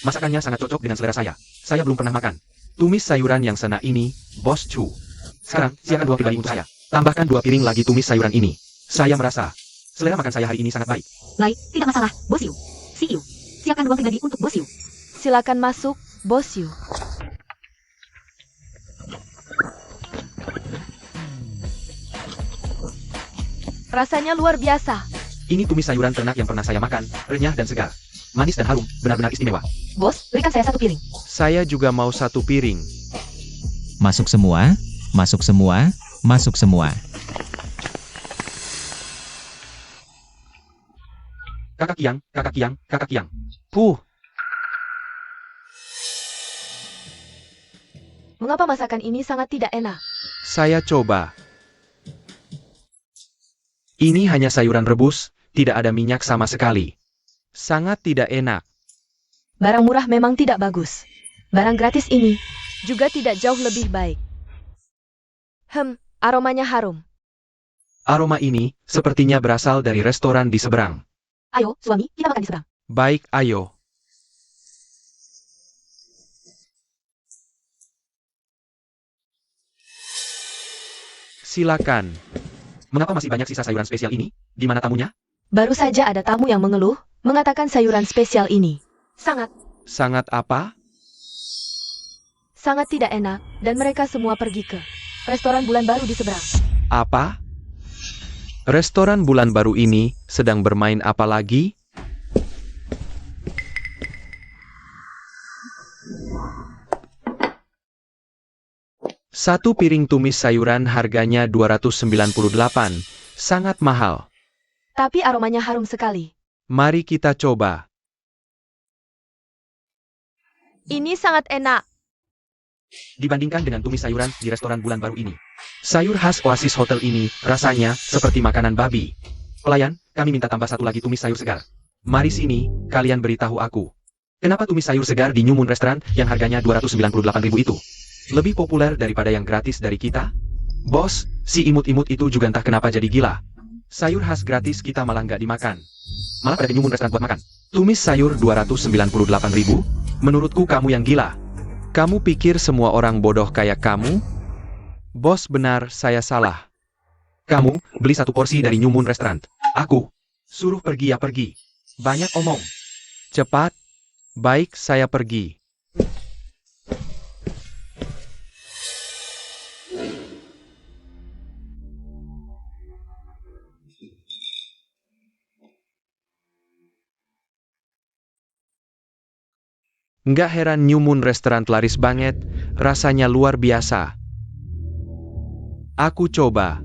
Masakannya sangat cocok dengan selera saya. Saya belum pernah makan tumis sayuran yang sena ini, Bos Chu. Sekarang, siapkan 2 pribadi untuk saya. Tambahkan 2 piring lagi tumis sayuran ini. Saya merasa selera makan saya hari ini sangat baik. Baik, tidak masalah, Bos Yu. See you. Siapkan ruang pribadi untuk Bos Yu. Silakan masuk, Bos Yu. Rasanya luar biasa. Ini tumis sayuran ternak yang pernah saya makan, renyah dan segar. Manis dan harum, benar-benar istimewa. Bos, berikan saya 1 piring. Saya juga mau 1 piring. Masuk semua, masuk semua, masuk semua. Kakak Kiang. Mengapa masakan ini sangat tidak enak? Saya coba. Ini hanya sayuran rebus, tidak ada minyak sama sekali. Sangat tidak enak. Barang murah memang tidak bagus. Barang gratis ini juga tidak jauh lebih baik. Aromanya harum. Aroma ini sepertinya berasal dari restoran di seberang. Ayo, suami, kita makan di seberang. Baik, ayo. Silakan. Mengapa masih banyak sisa sayuran spesial ini? Di mana tamunya? Baru saja ada tamu yang mengeluh, mengatakan sayuran spesial ini Sangat apa? sangat tidak enak, dan mereka semua pergi ke restoran Bulan Baru di seberang. Apa? Restoran Bulan Baru ini sedang bermain apa lagi? Satu piring tumis sayuran harganya 298, sangat mahal. Tapi aromanya harum sekali. Mari kita coba. Ini sangat enak. Dibandingkan dengan tumis sayuran di restoran Bulan Baru ini, sayur khas Oasis Hotel ini rasanya seperti makanan babi. Pelayan, kami minta tambah 1 lagi tumis sayur segar. Mari sini, kalian beritahu aku. Kenapa tumis sayur segar di Nyumun Restaurant yang harganya 298.000 itu lebih populer daripada yang gratis dari kita? Bos, si imut-imut itu juga entah kenapa jadi gila. Sayur khas gratis kita malah nggak dimakan. malah pada ke New Moon Restaurant buat makan. Tumis sayur 298.000? Menurutku kamu yang gila. Kamu pikir semua orang bodoh kayak kamu? Bos, benar, saya salah. Kamu, beli satu porsi dari New Moon Restaurant. Aku suruh pergi ya pergi. Banyak omong. Cepat. Baik, saya pergi. Nggak heran New Moon Restaurant laris banget, rasanya luar biasa. Aku coba.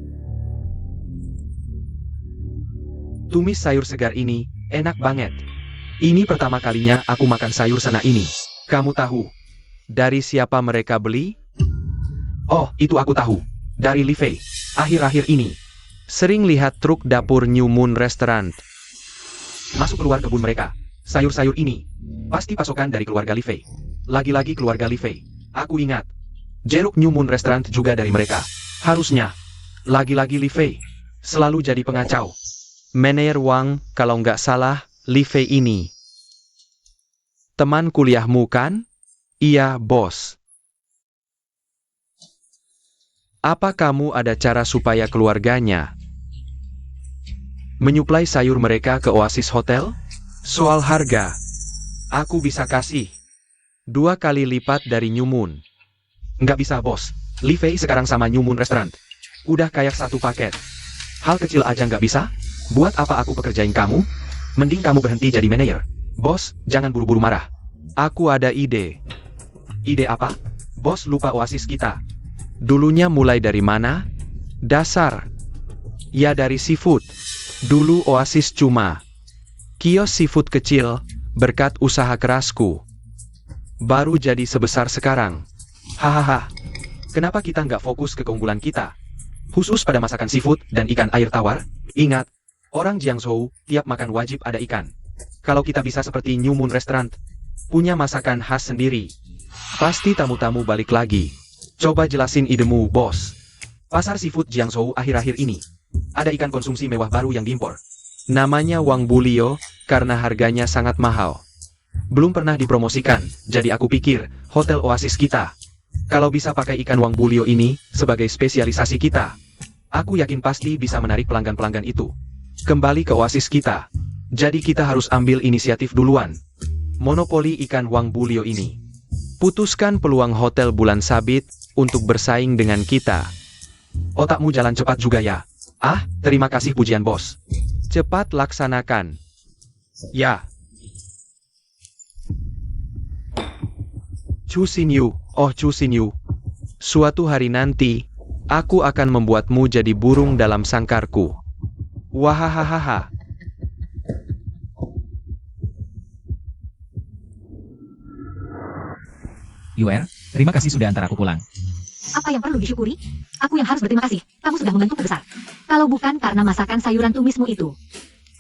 Tumis sayur segar ini, enak banget. Ini pertama kalinya aku makan sayur sana ini. Kamu tahu dari siapa mereka beli? Oh, itu aku tahu. Dari Li Fei. Akhir-akhir ini sering lihat truk dapur New Moon Restaurant masuk keluar kebun mereka. Sayur-sayur ini pasti pasokan dari keluarga Li Fei. Lagi-lagi keluarga Li Fei. Aku ingat. Jeruk New Moon Restaurant juga dari mereka. Harusnya. Lagi-lagi Li Fei. Selalu jadi pengacau. Manajer Wang, kalau nggak salah, Li Fei ini. Teman kuliahmu kan? Iya, bos. Apa kamu ada cara supaya keluarganya menyuplai sayur mereka ke Oasis Hotel? Soal harga, aku bisa kasih 2 kali lipat dari New Moon. Nggak bisa, bos. Li Fei sekarang sama New Moon Restaurant udah kayak satu paket. Hal kecil aja nggak bisa? Buat apa aku pekerjain kamu? Mending kamu berhenti jadi manajer. Bos, jangan buru-buru marah. Aku ada ide. Ide apa? Bos lupa Oasis kita. Dulunya mulai dari mana? Dasar. Ya dari seafood. Dulu Oasis cuma kios seafood kecil, berkat usaha kerasku. Baru jadi sebesar sekarang. Hahaha. Kenapa kita nggak fokus ke keunggulan kita? Khusus pada masakan seafood dan ikan air tawar? Ingat, orang Jiangzhou tiap makan wajib ada ikan. Kalau kita bisa seperti New Moon Restaurant, punya masakan khas sendiri, pasti tamu-tamu balik lagi. Coba jelasin idemu, bos. Pasar seafood Jiangzhou akhir-akhir ini, ada ikan konsumsi mewah baru yang diimpor. Namanya Wang Bulio, karena harganya sangat mahal. Belum pernah dipromosikan, jadi aku pikir, Hotel Oasis kita, kalau bisa pakai ikan Wang Bulio ini, sebagai spesialisasi kita, aku yakin pasti bisa menarik pelanggan-pelanggan itu kembali ke Oasis kita. Jadi kita harus ambil inisiatif duluan. Monopoli ikan Wang Bulio ini. Putuskan peluang Hotel Bulan Sabit, untuk bersaing dengan kita. Otakmu jalan cepat juga ya. Ah, terima kasih pujian bos. Cepat laksanakan. Ya. Chu Xinyu, oh Chu Xinyu. Suatu hari nanti, aku akan membuatmu jadi burung dalam sangkarku. Wahahaha. Yuer, terima kasih sudah antar aku pulang. Apa yang perlu disyukuri? Aku yang harus berterima kasih. Kamu sudah membantuku besar. Kalau bukan karena masakan sayuran tumismu itu,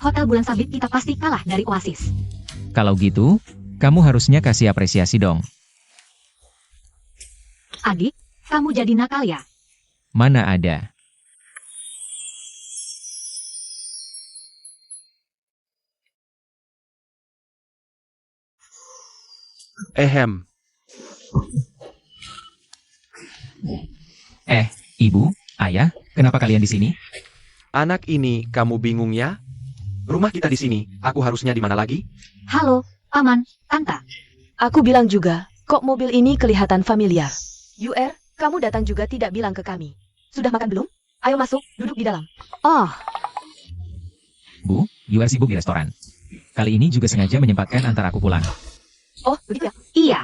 Hotel Bulan Sabit kita pasti kalah dari Oasis. Kalau gitu, kamu harusnya kasih apresiasi dong. Adik, kamu jadi nakal ya? Mana ada. Ehem. Ibu, ayah, kenapa kalian di sini? Anak ini, kamu bingung ya? Rumah kita di sini, aku harusnya di mana lagi? Halo, Paman, Tante. Aku bilang juga, kok mobil ini kelihatan familiar. Yuer, kamu datang juga tidak bilang ke kami. Sudah makan belum? Ayo masuk, duduk di dalam. Oh, Bu, Yuer sibuk di restoran. Kali ini juga sengaja menyempatkan antar aku pulang. oh begitu ya? Iya.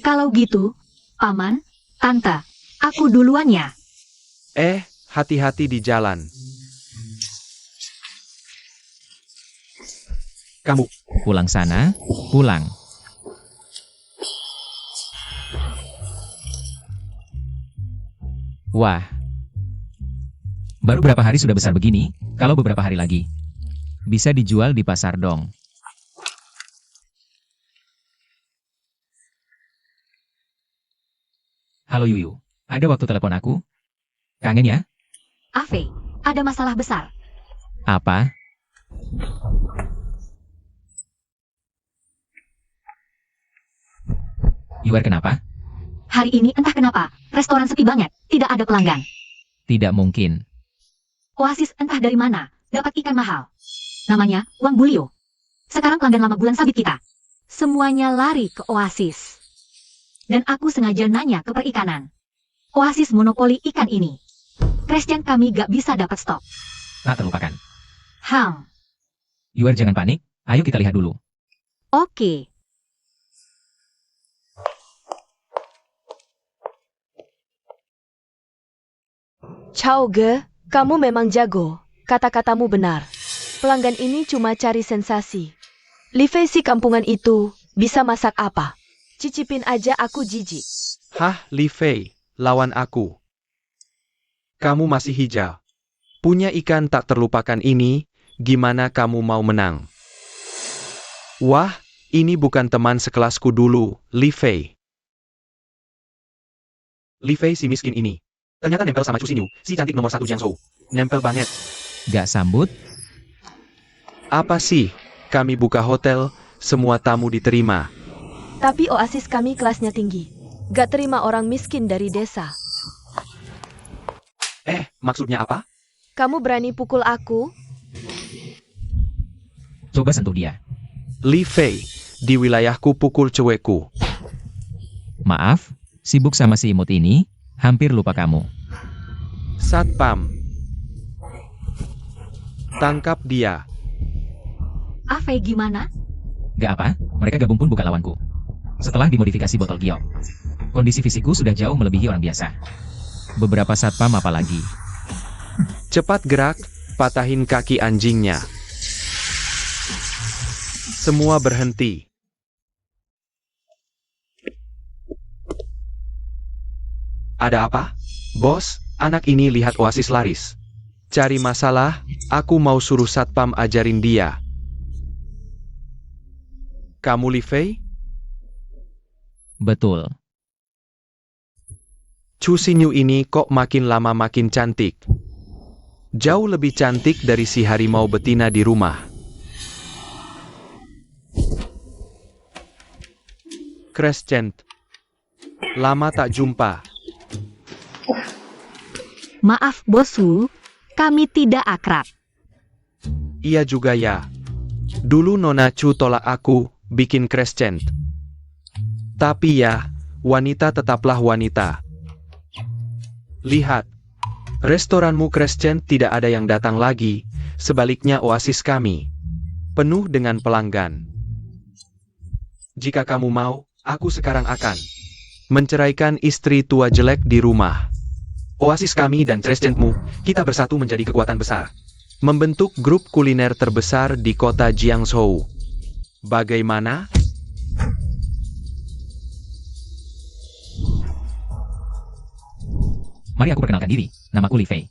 Kalau gitu, Paman, Tante, aku duluan ya. Hati-hati di jalan. Kamu, Pulang sana, pulang. Wah. Baru berapa hari sudah besar begini, kalau beberapa hari lagi. Bisa dijual di pasar dong. Halo Yuyu, ada waktu telepon aku? Kangen ya? Ave, ada masalah besar. Apa? Yuer, kenapa? Hari ini entah kenapa, restoran sepi banget, tidak ada pelanggan. Tidak mungkin. Oasis entah dari mana, dapat ikan mahal. Namanya Wang Bulio. Sekarang pelanggan lama bulan sabit kita. Semuanya lari ke Oasis. Dan aku sengaja nanya ke perikanan. Oasis monopoli ikan ini. Christian kami gak bisa dapat stok. Tak terlupakan. Hang, Yuer, jangan panik. Ayo kita lihat dulu. oke. Chao Ge, kamu memang jago. Kata-katamu benar. Pelanggan ini cuma cari sensasi. Li Fei si kampungan itu bisa masak apa? Cicipin aja, aku jijik. Hah, Li Fei, lawan aku. Kamu masih hijau. Punya ikan tak terlupakan ini, gimana kamu mau menang? Wah, ini bukan teman sekelasku dulu, Li Fei. Li Fei si miskin ini. Ternyata nempel sama Chu Xinyu, si cantik nomor 1 Jiangzhou. Nempel banget. Gak sambut? Apa sih? Kami buka hotel, semua tamu diterima. Tapi Oasis kami kelasnya tinggi. Gak terima orang miskin dari desa. Maksudnya apa? Kamu berani pukul aku? Coba sentuh dia. Li Fei, di wilayahku pukul cewekku. Maaf, sibuk sama si imut ini, hampir lupa kamu. Satpam. Tangkap dia. Afei gimana? Gak apa, mereka gabung pun bukan lawanku. Setelah dimodifikasi botol giok, kondisi fisikku sudah jauh melebihi orang biasa. Beberapa satpam apalagi. Cepat gerak, patahin kaki anjingnya. Semua berhenti. Ada apa? Bos, anak ini lihat Oasis laris. Cari masalah, aku mau suruh satpam ajarin dia. Kamu Li Fei? Betul. Chu Xinyu ini kok makin lama makin cantik. Jauh lebih cantik dari si harimau betina di rumah. Crescent. Lama tak jumpa. Maaf bosku, kami tidak akrab. Iya juga ya. Dulu Nona Chu tolak aku, bikin crescent. Tapi ya, wanita tetaplah wanita. Lihat. Restoranmu crescent tidak ada yang datang lagi, sebaliknya Oasis kami. Penuh dengan pelanggan. Jika kamu mau, aku sekarang akan menceraikan istri tua jelek di rumah. Oasis kami dan crescentmu, kita bersatu menjadi kekuatan besar. Membentuk grup kuliner terbesar di kota Jiangzhou. Bagaimana? Mari aku perkenalkan diri, namaku Li Fei.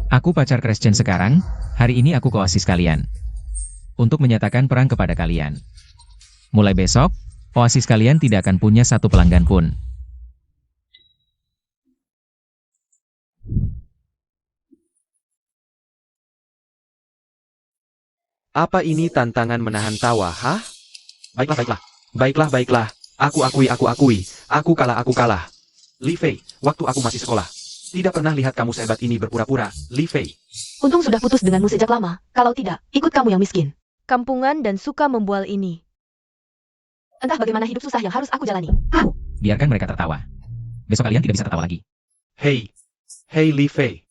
Aku pacar Crescent sekarang, hari ini aku ke Oasis kalian. Untuk menyatakan perang kepada kalian. Mulai besok, Oasis kalian tidak akan punya satu pelanggan pun. Apa ini tantangan menahan tawa, hah? Baiklah. Aku akui. Aku kalah. Li Fei, waktu aku masih sekolah. Tidak pernah lihat kamu sehebat ini berpura-pura, Li Fei. Untung sudah putus denganmu sejak lama. Kalau tidak, ikut kamu yang miskin. Kampungan dan suka membual ini. Entah bagaimana hidup susah yang harus aku jalani. Biarkan mereka tertawa. Besok kalian tidak bisa tertawa lagi. Hei Li Fei.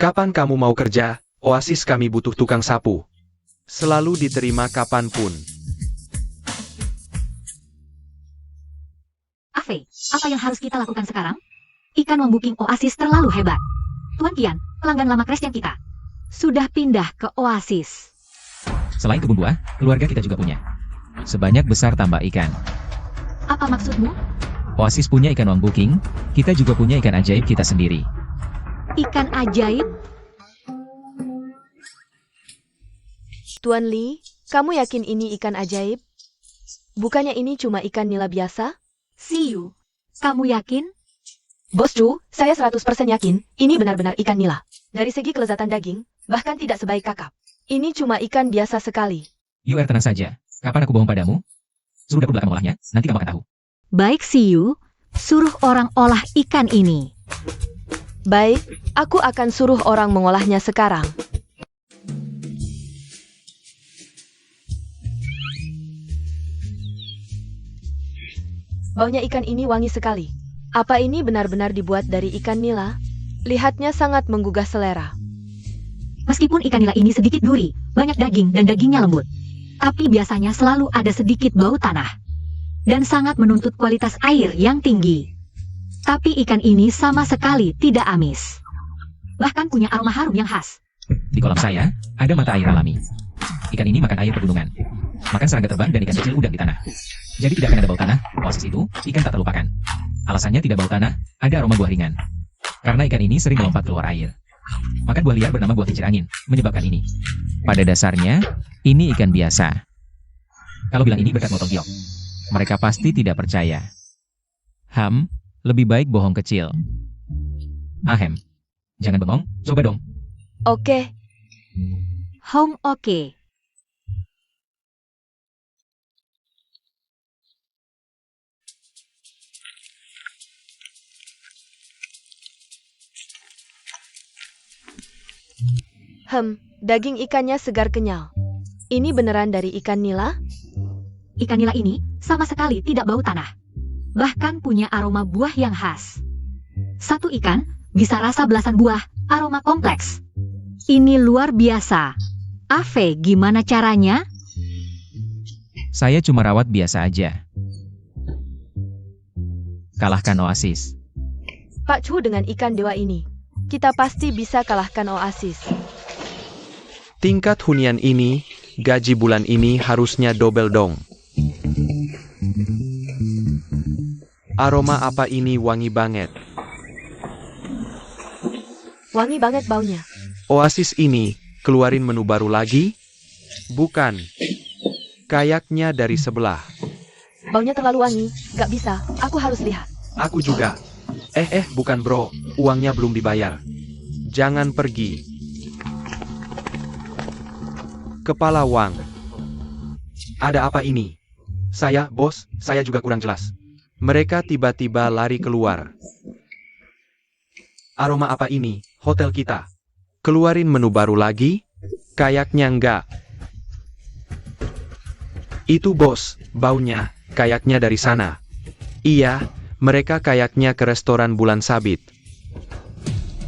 Kapan kamu mau kerja? Oasis kami butuh tukang sapu. Selalu diterima kapanpun. Afei, apa yang harus kita lakukan sekarang? Ikan membuking Oasis terlalu hebat. Tuan Kian, pelanggan lama Christian kita, sudah pindah ke Oasis. Selain kebun buah, keluarga kita juga punya. Sebanyak besar tambah ikan. Apa maksudmu? Oasis punya ikan wang booking, kita juga punya ikan ajaib kita sendiri. Ikan ajaib? Tuan Li, kamu yakin ini ikan ajaib? Bukannya ini cuma ikan nila biasa? Siu, kamu yakin? Bos Chu, saya 100% yakin, ini benar-benar ikan nila. Dari segi kelezatan daging, bahkan tidak sebaik kakap. Ini cuma ikan biasa sekali. Yuer, tenang saja. Kapan aku bohong padamu? Suruh dapur belakang olahnya, nanti kamu akan tahu. Baik Siyu, suruh orang olah ikan ini. Baik, aku akan suruh orang mengolahnya sekarang. Baunya ikan ini wangi sekali. Apa ini benar-benar dibuat dari ikan nila? Lihatnya sangat menggugah selera. Meskipun ikan nila ini sedikit duri, banyak daging dan dagingnya lembut. Tapi biasanya selalu ada sedikit bau tanah. Dan sangat menuntut kualitas air yang tinggi. Tapi ikan ini sama sekali tidak amis. Bahkan punya aroma harum yang khas. Di kolam saya, ada mata air alami. Ikan ini makan air pegunungan. Makan serangga terbang dan ikan kecil udang di tanah. Jadi tidak akan ada bau tanah, oasis itu, ikan tak terlupakan. Alasannya tidak bau tanah, ada aroma buah ringan. Karena ikan ini sering melompat keluar air. Makan buah liar bernama buah kincir angin, menyebabkan ini. Pada dasarnya, ini ikan biasa. Kalau bilang ini berkat motong giok, mereka pasti tidak percaya. Lebih baik bohong kecil. Ahem. Jangan bengong, coba dong. Oke, Oke. daging ikannya segar kenyal. Ini beneran dari ikan nila? Ikan nila ini sama sekali tidak bau tanah. Bahkan punya aroma buah yang khas. Satu ikan bisa rasa belasan buah, aroma kompleks. Ini luar biasa. Ave, gimana caranya? Saya cuma rawat biasa aja. Kalahkan Oasis. Pak Chu dengan ikan dewa ini. Kita pasti bisa kalahkan Oasis. Tingkat hunian ini, gaji bulan ini harusnya double dong. Aroma apa ini wangi banget. Wangi banget baunya. Oasis ini, keluarin menu baru lagi? Bukan. Kayaknya dari sebelah. Baunya terlalu wangi. Gak bisa, aku harus lihat. Aku juga. Bukan bro, uangnya belum dibayar. Jangan pergi. Kepala Wang. Ada apa ini? Bos, saya juga kurang jelas. Mereka tiba-tiba lari keluar. Aroma apa ini? Hotel kita. Keluarin menu baru lagi? Kayaknya enggak. Itu bos, baunya, kayaknya dari sana. Iya, mereka kayaknya ke restoran Bulan Sabit.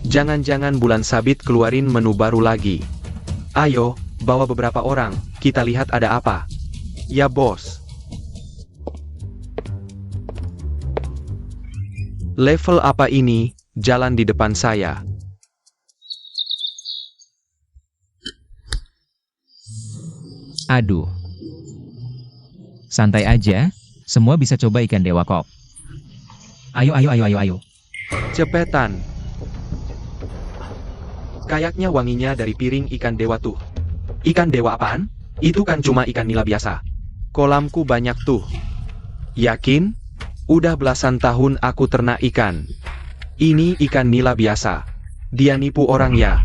Jangan-jangan Bulan Sabit keluarin menu baru lagi. Ayo, bawa beberapa orang, kita lihat ada apa. Ya bos. Level apa ini? Jalan di depan saya. Aduh. Santai aja, semua bisa coba ikan dewa kok. Ayo. Cepetan. Kayaknya wanginya dari piring ikan dewa tuh. Ikan dewa apaan? Itu kan cuma ikan nila biasa. Kolamku banyak tuh. Yakin? Udah belasan tahun aku ternak ikan. Ini ikan nila biasa. Dia nipu orang ya.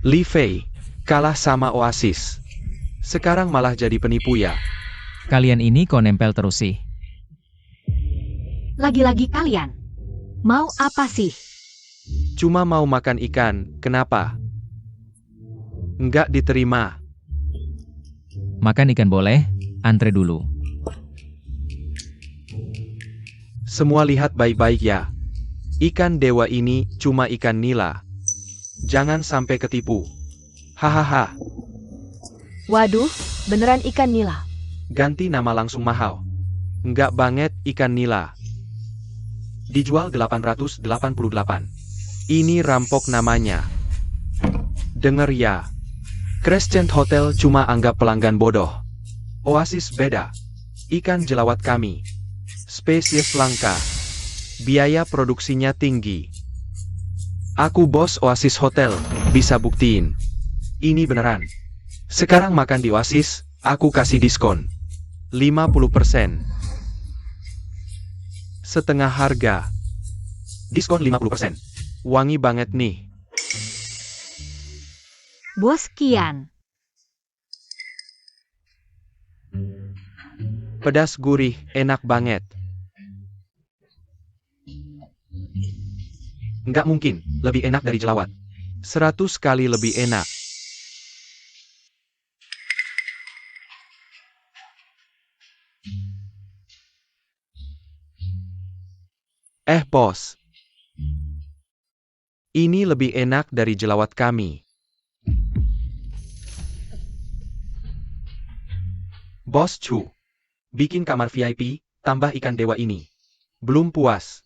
Li Fei, kalah sama Oasis. Sekarang malah jadi penipu ya. Kalian ini kok nempel terus sih? Lagi-lagi kalian. Mau apa sih? Cuma mau makan ikan, kenapa? Nggak diterima. Makan ikan boleh, antre dulu. Semua lihat baik-baik ya. Ikan dewa ini cuma ikan nila. Jangan sampai ketipu. Hahaha. Waduh, beneran ikan nila. Ganti nama langsung mahal. Nggak banget ikan nila. Dijual 888. Ini rampok namanya. Dengar ya. Crescent Hotel cuma anggap pelanggan bodoh. Oasis beda. Ikan jelawat kami. Spesies langka. Biaya produksinya tinggi. Aku bos Oasis Hotel, bisa buktiin. Ini beneran. Sekarang makan di Oasis, aku kasih diskon. 50%. Setengah harga. Diskon 50%. Wangi banget nih. Bos Kian. Pedas gurih, enak banget. Nggak mungkin, lebih enak dari jelawat. 100 kali lebih enak. Bos. Ini lebih enak dari jelawat kami. Bos Chu. Bikin kamar VIP, tambah ikan dewa ini. Belum puas.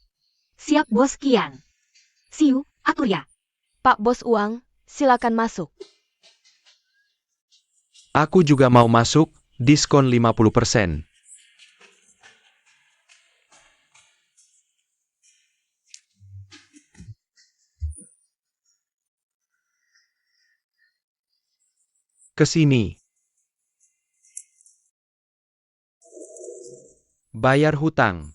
Siap Bos Kian. Siu, atur ya. Pak Bos Uang, silakan masuk. Aku juga mau masuk, diskon 50%. Kesini. Bayar hutang.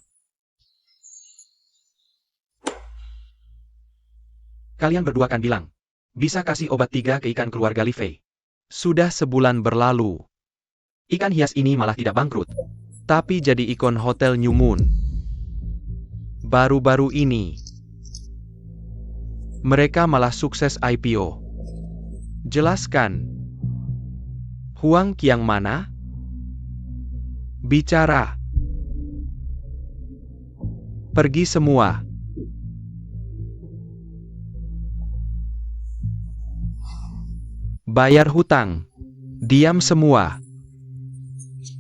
Kalian berdua kan bilang, bisa kasih obat 3 ke ikan keluarga Li Fei. Sudah sebulan berlalu. Ikan hias ini malah tidak bangkrut, tapi jadi ikon Hotel New Moon. Baru-baru ini, mereka malah sukses IPO. Jelaskan. Huang Qiang mana? Bicara. Pergi semua. Bayar hutang. Diam semua.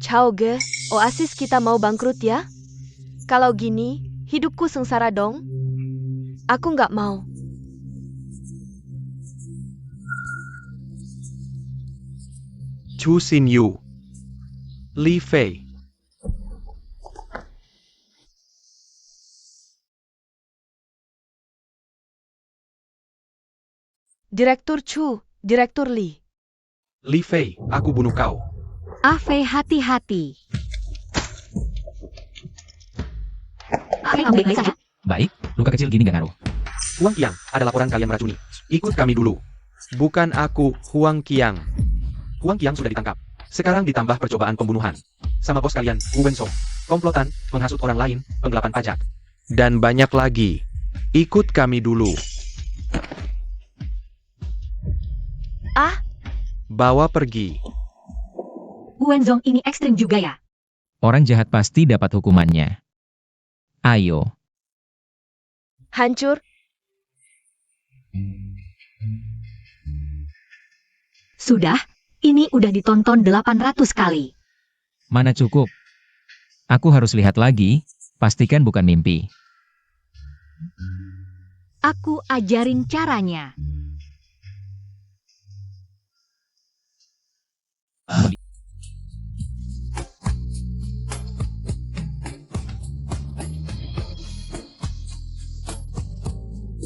Chao Ge, Oasis kita mau bangkrut ya? Kalau gini, hidupku sengsara dong. Aku nggak mau. Chu Xin Yu. Li Fei. Direktur Chu, Direktur Li. Li Fei, aku bunuh kau. Afei hati-hati. Afei kamu baik-baik saja? Baik, luka kecil gini gak ngaruh. Huang Qiang, ada laporan kalian meracuni. Ikut kami dulu. Bukan aku, Huang Qiang. Huang Qiang sudah ditangkap. Sekarang ditambah percobaan pembunuhan. Sama bos kalian, Wu Wenzhou. Komplotan, menghasut orang lain, penggelapan pajak. Dan banyak lagi. Ikut kami dulu. Ah, Bawa pergi. Wenzhong ini ekstrim juga ya. Orang jahat pasti dapat hukumannya. Ayo. hancur. Sudah, ini udah ditonton 800 kali. Mana cukup? Aku harus lihat lagi, pastikan bukan mimpi. Aku ajarin caranya.